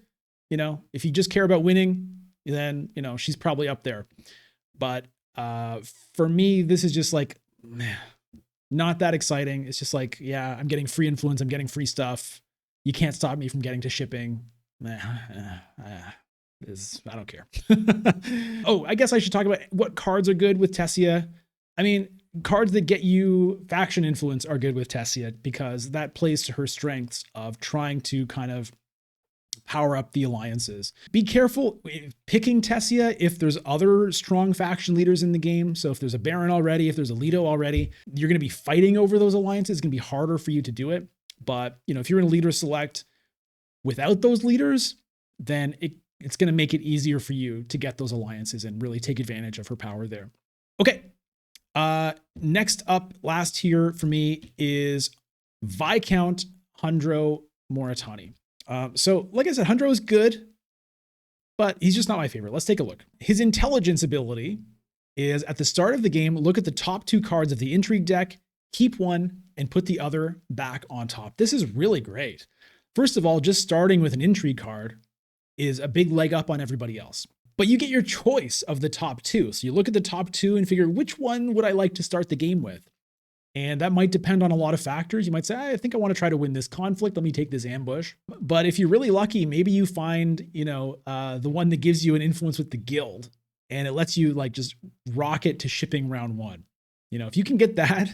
If you just care about winning, then, she's probably up there. But for me, this is just like, not that exciting. It's just like, yeah, I'm getting free influence. I'm getting free stuff. You can't stop me from getting to shipping. I don't care. Oh, I guess I should talk about what cards are good with Tessia. I mean, cards that get you faction influence are good with Tessia because that plays to her strengths of trying to kind of power up the alliances. Be careful picking Tessia if there's other strong faction leaders in the game. So if there's a Baron already, if there's a Leto already, you're going to be fighting over those alliances. It's going to be harder for you to do it. But, if you're in a leader select without those leaders, then it's going to make it easier for you to get those alliances and really take advantage of her power there. Okay. Next up, last here for me is Viscount Hundro Moritani. So like I said, Hundro is good, but he's just not my favorite. Let's take a look. His intelligence ability is at the start of the game, look at the top 2 cards of the intrigue deck, keep one and put the other back on top. This is really great. First of all, just starting with an intrigue card is a big leg up on everybody else. But you get your choice of the top 2. So you look at the top 2 and figure, which one would I like to start the game with? And that might depend on a lot of factors. You might say, I think I want to try to win this conflict. Let me take this ambush. But if you're really lucky, maybe you find, the one that gives you an influence with the Guild and it lets you just rocket to shipping round 1. If you can get that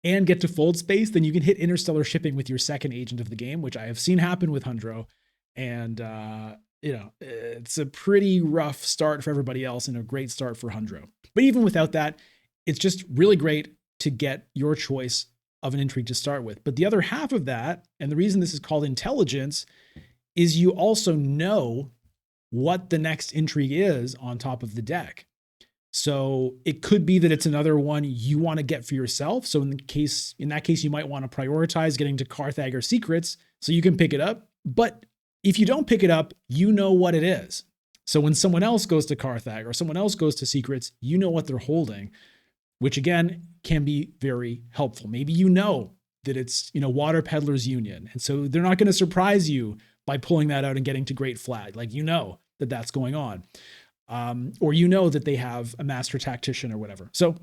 and get to fold space, then you can hit interstellar shipping with your second agent of the game, which I have seen happen with Hundro. And it's a pretty rough start for everybody else and a great start for Hundro. But even without that, it's just really great to get your choice of an intrigue to start with. But the other half of that, and the reason this is called intelligence, is you also know what the next intrigue is on top of the deck. So it could be that it's another one you want to get for yourself. So in that case, you might want to prioritize getting to Carthag or Secrets so you can pick it up. But if you don't pick it up, you know what it is. So when someone else goes to Carthag or someone else goes to Secrets, you know what they're holding, which again can be very helpful. Maybe you know that it's, Water Peddlers Union. And so they're not going to surprise you by pulling that out and getting to Great Flag. Like, that that's going on. Or that they have a master tactician or whatever. So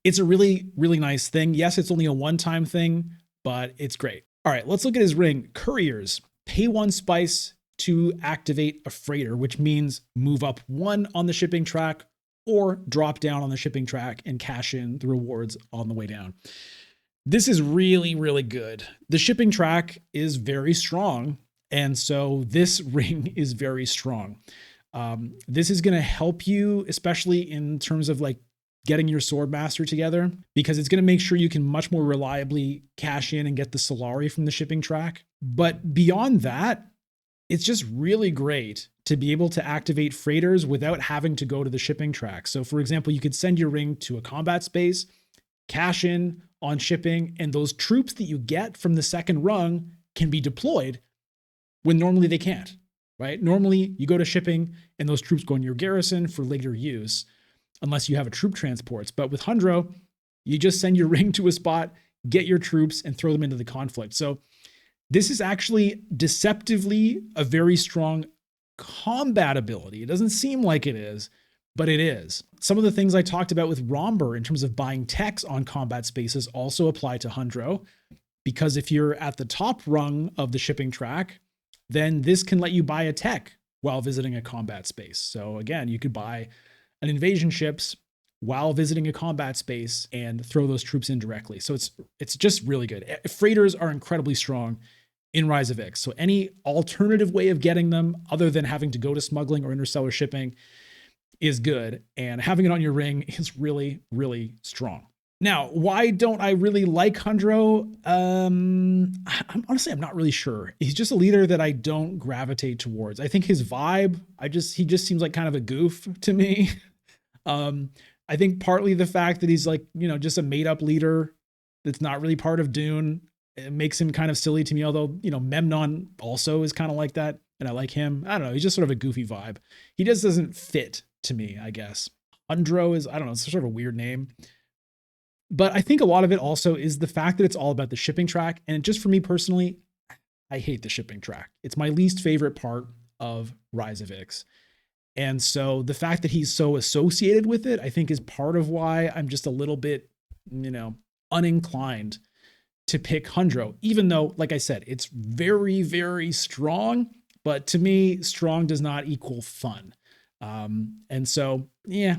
it's a really, really nice thing. Yes, it's only a one-time thing, but it's great. All right, let's look at his ring. Couriers. Pay 1 spice to activate a freighter, which means move up 1 on the shipping track or drop down on the shipping track and cash in the rewards on the way down. This is really, really good. The shipping track is very strong, and so this ring is very strong. This is going to help you, especially in terms of like getting your Swordmaster together, because it's going to make sure you can much more reliably cash in and get the Solari from the shipping track. But beyond that, it's just really great to be able to activate freighters without having to go to the shipping track. So for example, you could send your ring to a combat space, cash in on shipping, and those troops that you get from the second rung can be deployed when normally they can't. Right? Normally you go to shipping and those troops go in your garrison for later use, unless you have a troop transports. But with Hundro, you just send your ring to a spot, get your troops and throw them into the conflict. So this is actually deceptively a very strong combat ability. It doesn't seem like it is, but it is. Some of the things I talked about with Rhombur in terms of buying techs on combat spaces also apply to Hundro, because if you're at the top rung of the shipping track, then this can let you buy a tech while visiting a combat space. So again, you could buy an invasion ships while visiting a combat space and throw those troops in directly. So it's just really good. Freighters are incredibly strong in Rise of Ix. So any alternative way of getting them other than having to go to smuggling or interstellar shipping is good. And having it on your ring is really, really strong. Now, why don't I really like Hundro? I'm not really sure. He's just a leader that I don't gravitate towards. I think his vibe, he just seems like kind of a goof to me. I think partly the fact that he's like, just a made up leader that's not really part of Dune, it makes him kind of silly to me. Although, Memnon also is kind of like that. And I like him. I don't know. He's just sort of a goofy vibe. He just doesn't fit to me, I guess. Hundro is, I don't know, it's sort of a weird name. But I think a lot of it also is the fact that it's all about the shipping track. And just for me personally, I hate the shipping track. It's my least favorite part of Rise of Ix. And so the fact that he's so associated with it, I think is part of why I'm just a little bit, uninclined to pick Hundro, even though, like I said, it's very, very strong. But to me, strong does not equal fun. And so, yeah,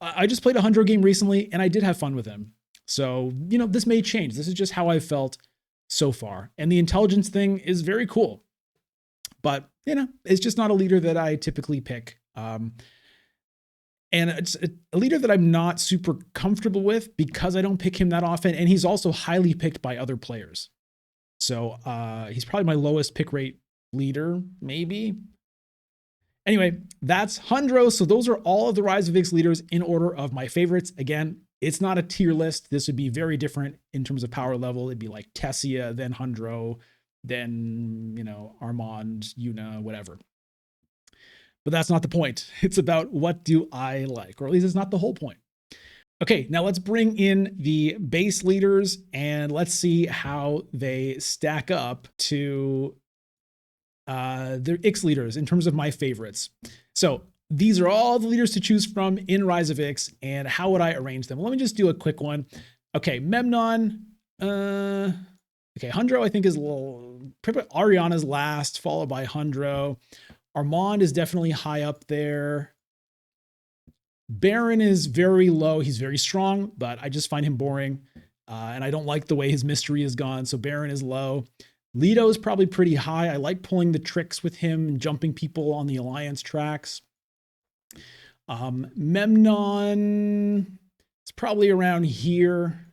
I just played a Hundro game recently and I did have fun with him. So, this may change. This is just how I felt so far. And the intelligence thing is very cool. But, it's just not a leader that I typically pick. And it's a leader that I'm not super comfortable with because I don't pick him that often. And he's also highly picked by other players. So he's probably my lowest pick rate leader, maybe. Anyway, that's Hundro. So those are all of the Rise of Ix leaders in order of my favorites. Again, it's not a tier list. This would be very different in terms of power level. It'd be like Tessia, then Hundro, then, Armand, Yuna, whatever. But that's not the point. It's about what do I like, or at least it's not the whole point. Okay, now let's bring in the base leaders and let's see how they stack up to their Ix leaders in terms of my favorites. So these are all the leaders to choose from in Rise of Ix, and how would I arrange them? Well, let me just do a quick one. Okay, Memnon. Okay, Hundro I think is Ariana's last, followed by Hundro. Armand is definitely high up there. Baron is very low. He's very strong, but I just find him boring. And I don't like the way his mystery is gone. So Baron is low. Leto is probably pretty high. I like pulling the tricks with him and jumping people on the alliance tracks. Memnon is probably around here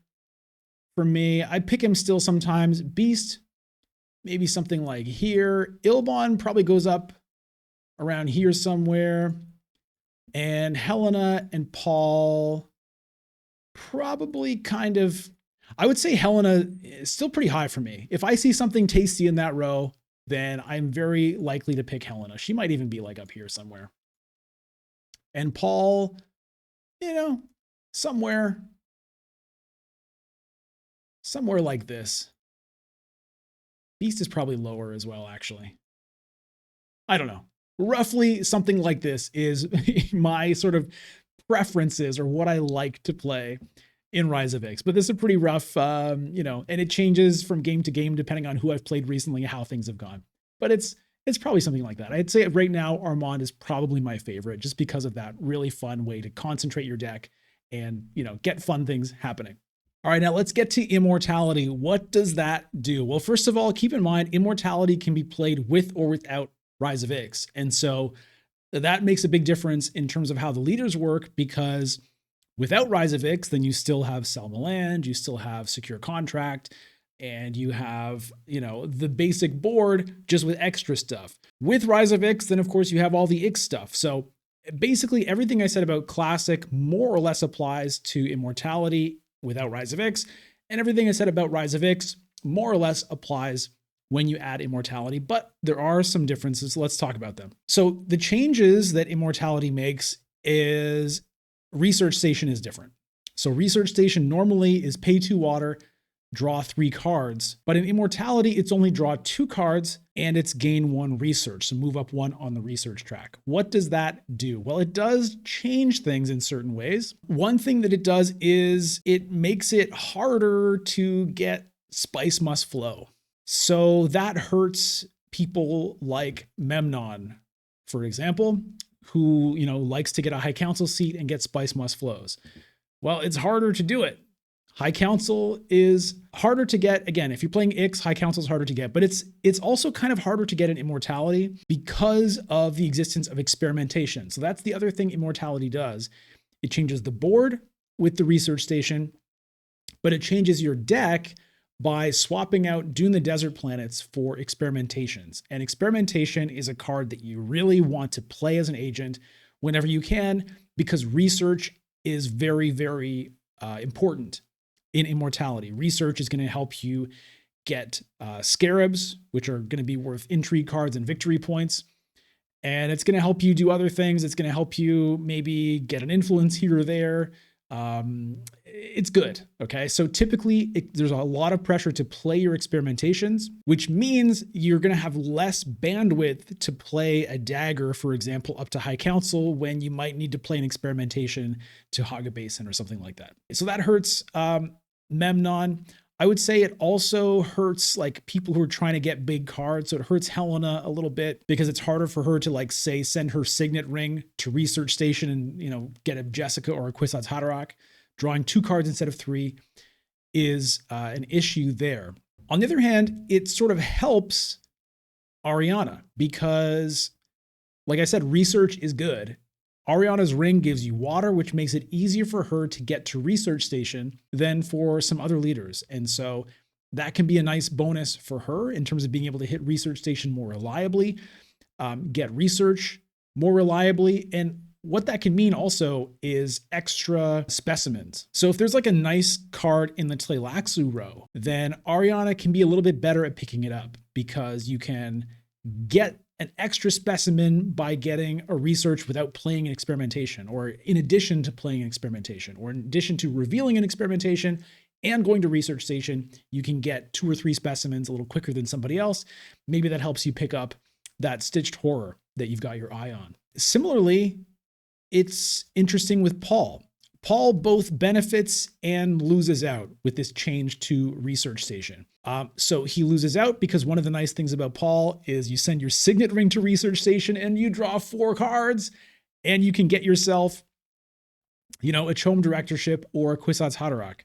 for me. I pick him still sometimes. Beast, maybe something like here. Ilban probably goes up around here somewhere. And Helena and Paul, probably kind of, I would say Helena is still pretty high for me. If I see something tasty in that row, then I'm very likely to pick Helena. She might even be like up here somewhere. And Paul, you know, somewhere like this. Beast is probably lower as well, actually. I don't know. Roughly something like this is my sort of preferences or what I like to play in Rise of Ix. But this is a pretty rough, and it changes from game to game depending on who I've played recently and how things have gone. But it's probably something like that. I'd say right now, Armand is probably my favorite just because of that really fun way to concentrate your deck and, get fun things happening. All right, now let's get to Immortality. What does that do? Well, first of all, keep in mind, Immortality can be played with or without Rise of Ix. And so that makes a big difference in terms of how the leaders work, because without Rise of Ix, then you still have Sell the Land, you still have Secure Contract, and you have, the basic board just with extra stuff. With Rise of Ix, then of course you have all the Ix stuff. So basically everything I said about Classic more or less applies to Immortality without Rise of Ix, and everything I said about Rise of Ix more or less applies when you add Immortality, but there are some differences. Let's talk about them. So the changes that Immortality makes is Research Station is different. So Research Station normally is pay 2 water, draw 3 cards, but in Immortality, it's only draw 2 cards and it's gain 1 research. So move up 1 on the research track. What does that do? Well, it does change things in certain ways. One thing that it does is it makes it harder to get Spice Must Flow. So that hurts people like Memnon, for example, who, likes to get a High Council seat and get Spice Must Flows. Well, it's harder to do it. High Council is harder to get. Again, if you're playing Ix, High Council is harder to get, but it's also kind of harder to get in Immortality because of the existence of experimentation. So that's the other thing Immortality does. It changes the board with the Research Station, but it changes your deck by swapping out Dune the Desert Planets for experimentations. And experimentation is a card that you really want to play as an agent whenever you can, because research is very, very important in Immortality. Research is going to help you get scarabs, which are going to be worth intrigue cards and victory points. And it's going to help you do other things. It's going to help you maybe get an influence here or there. It's good. Okay. So typically there's a lot of pressure to play your experimentations, which means you're going to have less bandwidth to play a dagger, for example, up to High Council when you might need to play an experimentation to hog a basin or something like that. So that hurts Memnon. I would say it also hurts like people who are trying to get big cards. So it hurts Helena a little bit because it's harder for her to say send her signet ring to Research Station and, get a Jessica or a Kwisatz Haderach. Drawing 2 cards instead of 3 is an issue there. On the other hand, it sort of helps Ariana because, like I said, research is good. Ariana's ring gives you water, which makes it easier for her to get to Research Station than for some other leaders. And so that can be a nice bonus for her in terms of being able to hit Research Station more reliably, get research more reliably. And what that can mean also is extra specimens. So if there's a nice card in the Tleilaxu row, then Ariana can be a little bit better at picking it up because you can get an extra specimen by getting a research without playing an experimentation, or in addition to playing an experimentation, or in addition to revealing an experimentation and going to Research Station, you can get 2 or 3 specimens a little quicker than somebody else. Maybe that helps you pick up that stitched horror that you've got your eye on. Similarly, it's interesting with Paul. Paul both benefits and loses out with this change to Research Station. So he loses out because one of the nice things about Paul is you send your signet ring to Research Station and you draw 4 cards and you can get yourself, a Chom Directorship or a Kwisatz Haderach.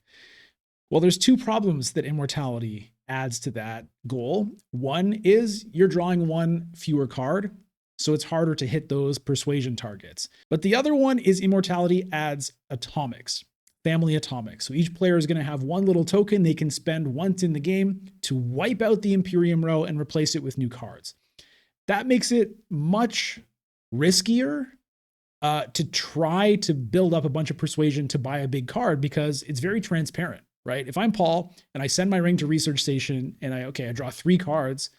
Well, there's 2 problems that Immortality adds to that goal. One is you're drawing one fewer card, so it's harder to hit those persuasion targets. But the other one is Immortality adds atomics, family atomics. So each player is going to have one little token they can spend once in the game to wipe out the Imperium row and replace it with new cards. That makes it much riskier to try to build up a bunch of persuasion to buy a big card, because it's very transparent, right? If I'm Paul and I send my ring to research station and I draw 3 cards,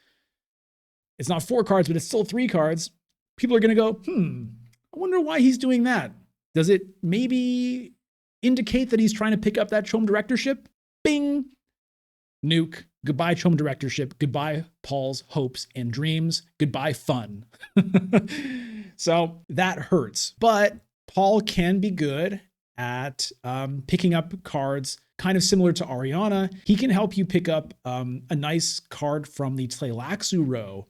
it's not 4 cards, but it's still 3 cards. People are going to go, I wonder why he's doing that. Does it maybe indicate that he's trying to pick up that Chom directorship? Bing! Nuke. Goodbye, Chom directorship. Goodbye, Paul's hopes and dreams. Goodbye, fun. So that hurts. But Paul can be good at picking up cards kind of similar to Ariana. He can help you pick up a nice card from the Tleilaxu row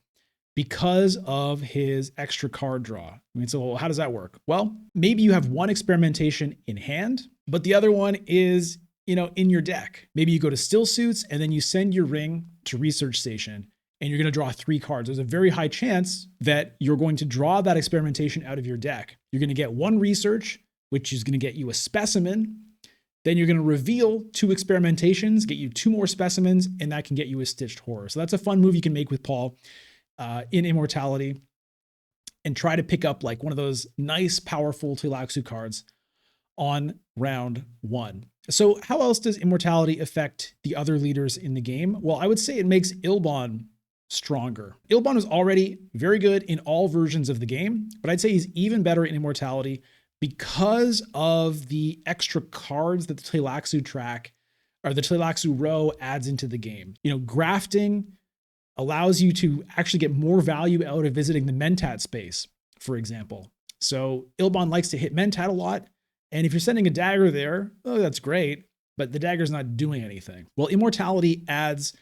because of his extra card draw. I mean, so how does that work? Well, maybe you have one experimentation in hand, but the other one is, in your deck. Maybe you go to still suits and then you send your ring to research station and you're going to draw 3 cards. There's a very high chance that you're going to draw that experimentation out of your deck. You're going to get 1 research, which is going to get you a specimen. Then you're going to reveal 2 experimentations, get you 2 more specimens, and that can get you a stitched horror. So that's a fun move you can make with Paul in Immortality, and try to pick up like one of those nice, powerful Tleilaxu cards on round 1. So how else does Immortality affect the other leaders in the game? Well, I would say it makes Ilban stronger. Ilban was already very good in all versions of the game, but I'd say he's even better in Immortality because of the extra cards that the Tleilaxu track or the Tleilaxu row adds into the game. Grafting allows you to actually get more value out of visiting the Mentat space, for example. So Ilban likes to hit Mentat a lot. And if you're sending a dagger there, that's great, but the dagger's not doing anything. Well, Immortality adds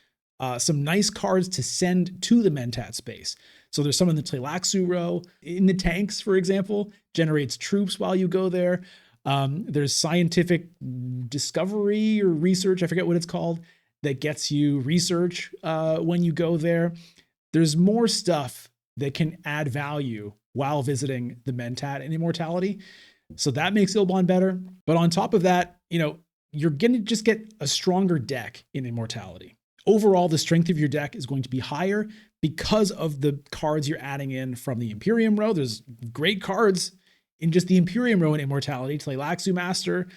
some nice cards to send to the Mentat space. So there's some in the Tleilaxu row. In the tanks, for example, generates troops while you go there. There's scientific discovery or research, I forget what it's called, that gets you research when you go there. There's more stuff that can add value while visiting the Mentat in Immortality. So that makes Ilban better. But on top of that, you're going to just get a stronger deck in Immortality. Overall, the strength of your deck is going to be higher because of the cards you're adding in from the Imperium row. There's great cards in just the Imperium row in Immortality. Tleilaxu Master,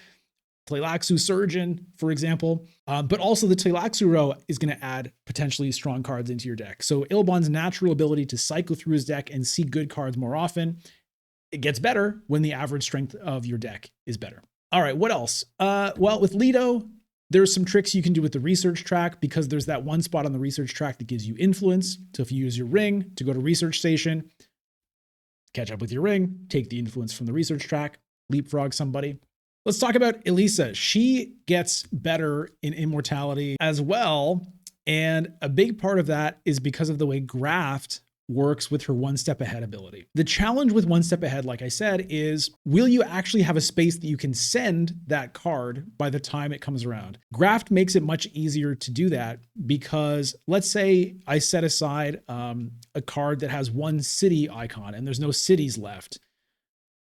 Tleilaxu Surgeon, for example. But also the Tleilaxu row is going to add potentially strong cards into your deck. So Ilban's natural ability to cycle through his deck and see good cards more often, it gets better when the average strength of your deck is better. All right, what else? Well, with Leto, there's some tricks you can do with the research track because there's that one spot on the research track that gives you influence. So if you use your ring to go to research station, catch up with your ring, take the influence from the research track, leapfrog somebody. Let's talk about Ilesa. She gets better in Immortality as well. And a big part of that is because of the way Graft works with her one step ahead ability. The challenge with one step ahead, like I said, is will you actually have a space that you can send that card by the time it comes around? Graft makes it much easier to do that because let's say I set aside a card that has 1 city icon and there's no cities left.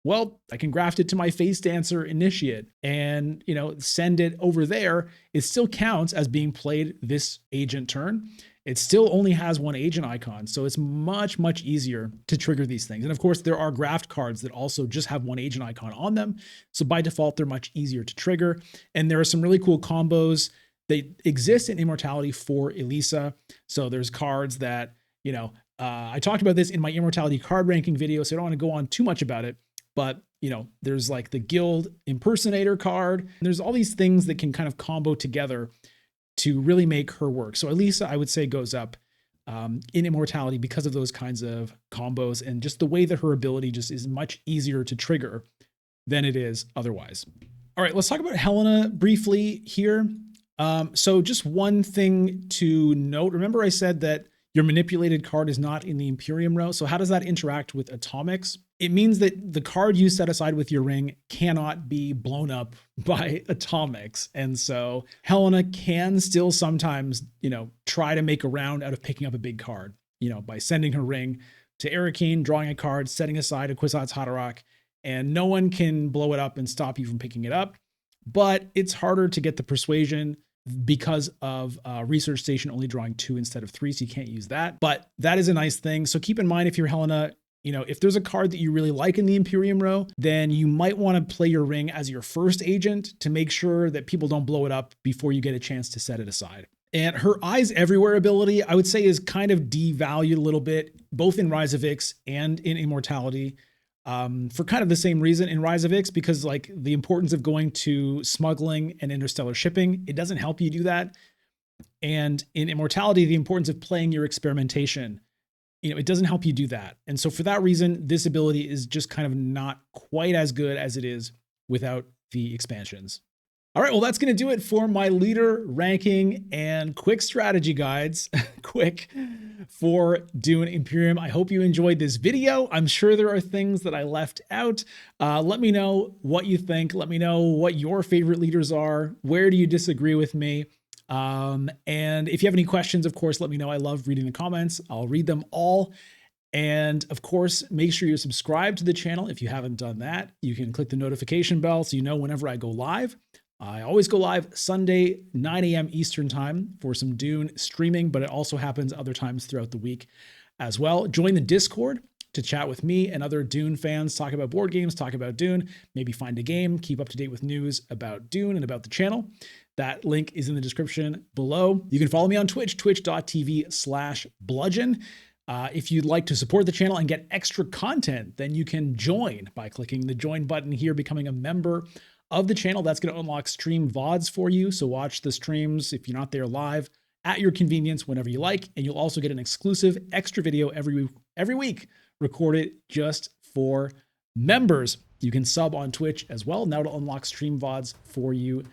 Well, I can graft it to my Face Dancer Initiate and, send it over there. It still counts as being played this agent turn. It still only has 1 agent icon, so it's much, much easier to trigger these things. And of course, there are graft cards that also just have 1 agent icon on them. So by default, they're much easier to trigger. And there are some really cool combos that exist in Immortality for Ilesa. So there's cards that, I talked about this in my Immortality card ranking video, so I don't want to go on too much about it. But, there's like the Guild Impersonator card. There's all these things that can kind of combo together to really make her work. So Ilesa, I would say, goes up in Immortality because of those kinds of combos and just the way that her ability just is much easier to trigger than it is otherwise. All right, let's talk about Helena briefly here. So just one thing to note. Remember I said that your manipulated card is not in the Imperium row. So how does that interact with atomics? it means that the card you set aside with your ring cannot be blown up by atomics. And so Helena can still sometimes, try to make a round out of picking up a big card, by sending her ring to Arakeen, drawing a card, setting aside a Kwisatz Haderach, and no one can blow it up and stop you from picking it up. But it's harder to get the persuasion because of Research Station only drawing 2 instead of 3, so you can't use that. But that is a nice thing. So keep in mind, if you're Helena, if there's a card that you really like in the Imperium row, then you might want to play your ring as your first agent to make sure that people don't blow it up before you get a chance to set it aside. And her Eyes Everywhere ability, I would say, is kind of devalued a little bit, both in Rise of Ix and in Immortality, for kind of the same reason. In Rise of Ix, because like the importance of going to smuggling and interstellar shipping, it doesn't help you do that. And in Immortality, the importance of playing your experimentation, it doesn't help you do that. And so for that reason, this ability is just kind of not quite as good as it is without the expansions. All right, well, that's going to do it for my leader ranking and quick strategy guides, quick for Dune Imperium. I hope you enjoyed this video. I'm sure there are things that I left out. Let me know what you think. Let me know what your favorite leaders are. Where do you disagree with me? And if you have any questions, of course, let me know. I love reading the comments. I'll read them all. And of course, make sure you're subscribed to the channel. If you haven't done that, you can click the notification bell so you know whenever I go live. I always go live Sunday, 9 a.m. Eastern time for some Dune streaming, but it also happens other times throughout the week as well. Join the Discord to chat with me and other Dune fans, talk about board games, talk about Dune, maybe find a game, keep up to date with news about Dune and about the channel. That link is in the description below. You can follow me on Twitch, twitch.tv/bludgeon. If you'd like to support the channel and get extra content, then you can join by clicking the join button here, becoming a member of the channel. That's going to unlock stream VODs for you. So watch the streams if you're not there live at your convenience whenever you like. And you'll also get an exclusive extra video every week recorded just for members. You can sub on Twitch as well. Now to unlock stream VODs for you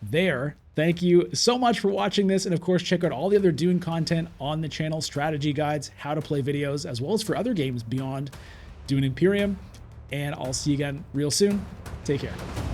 there. Thank you so much for watching this. And of course, check out all the other Dune content on the channel, strategy guides, how to play videos, as well as for other games beyond Dune Imperium. And I'll see you again real soon. Take care.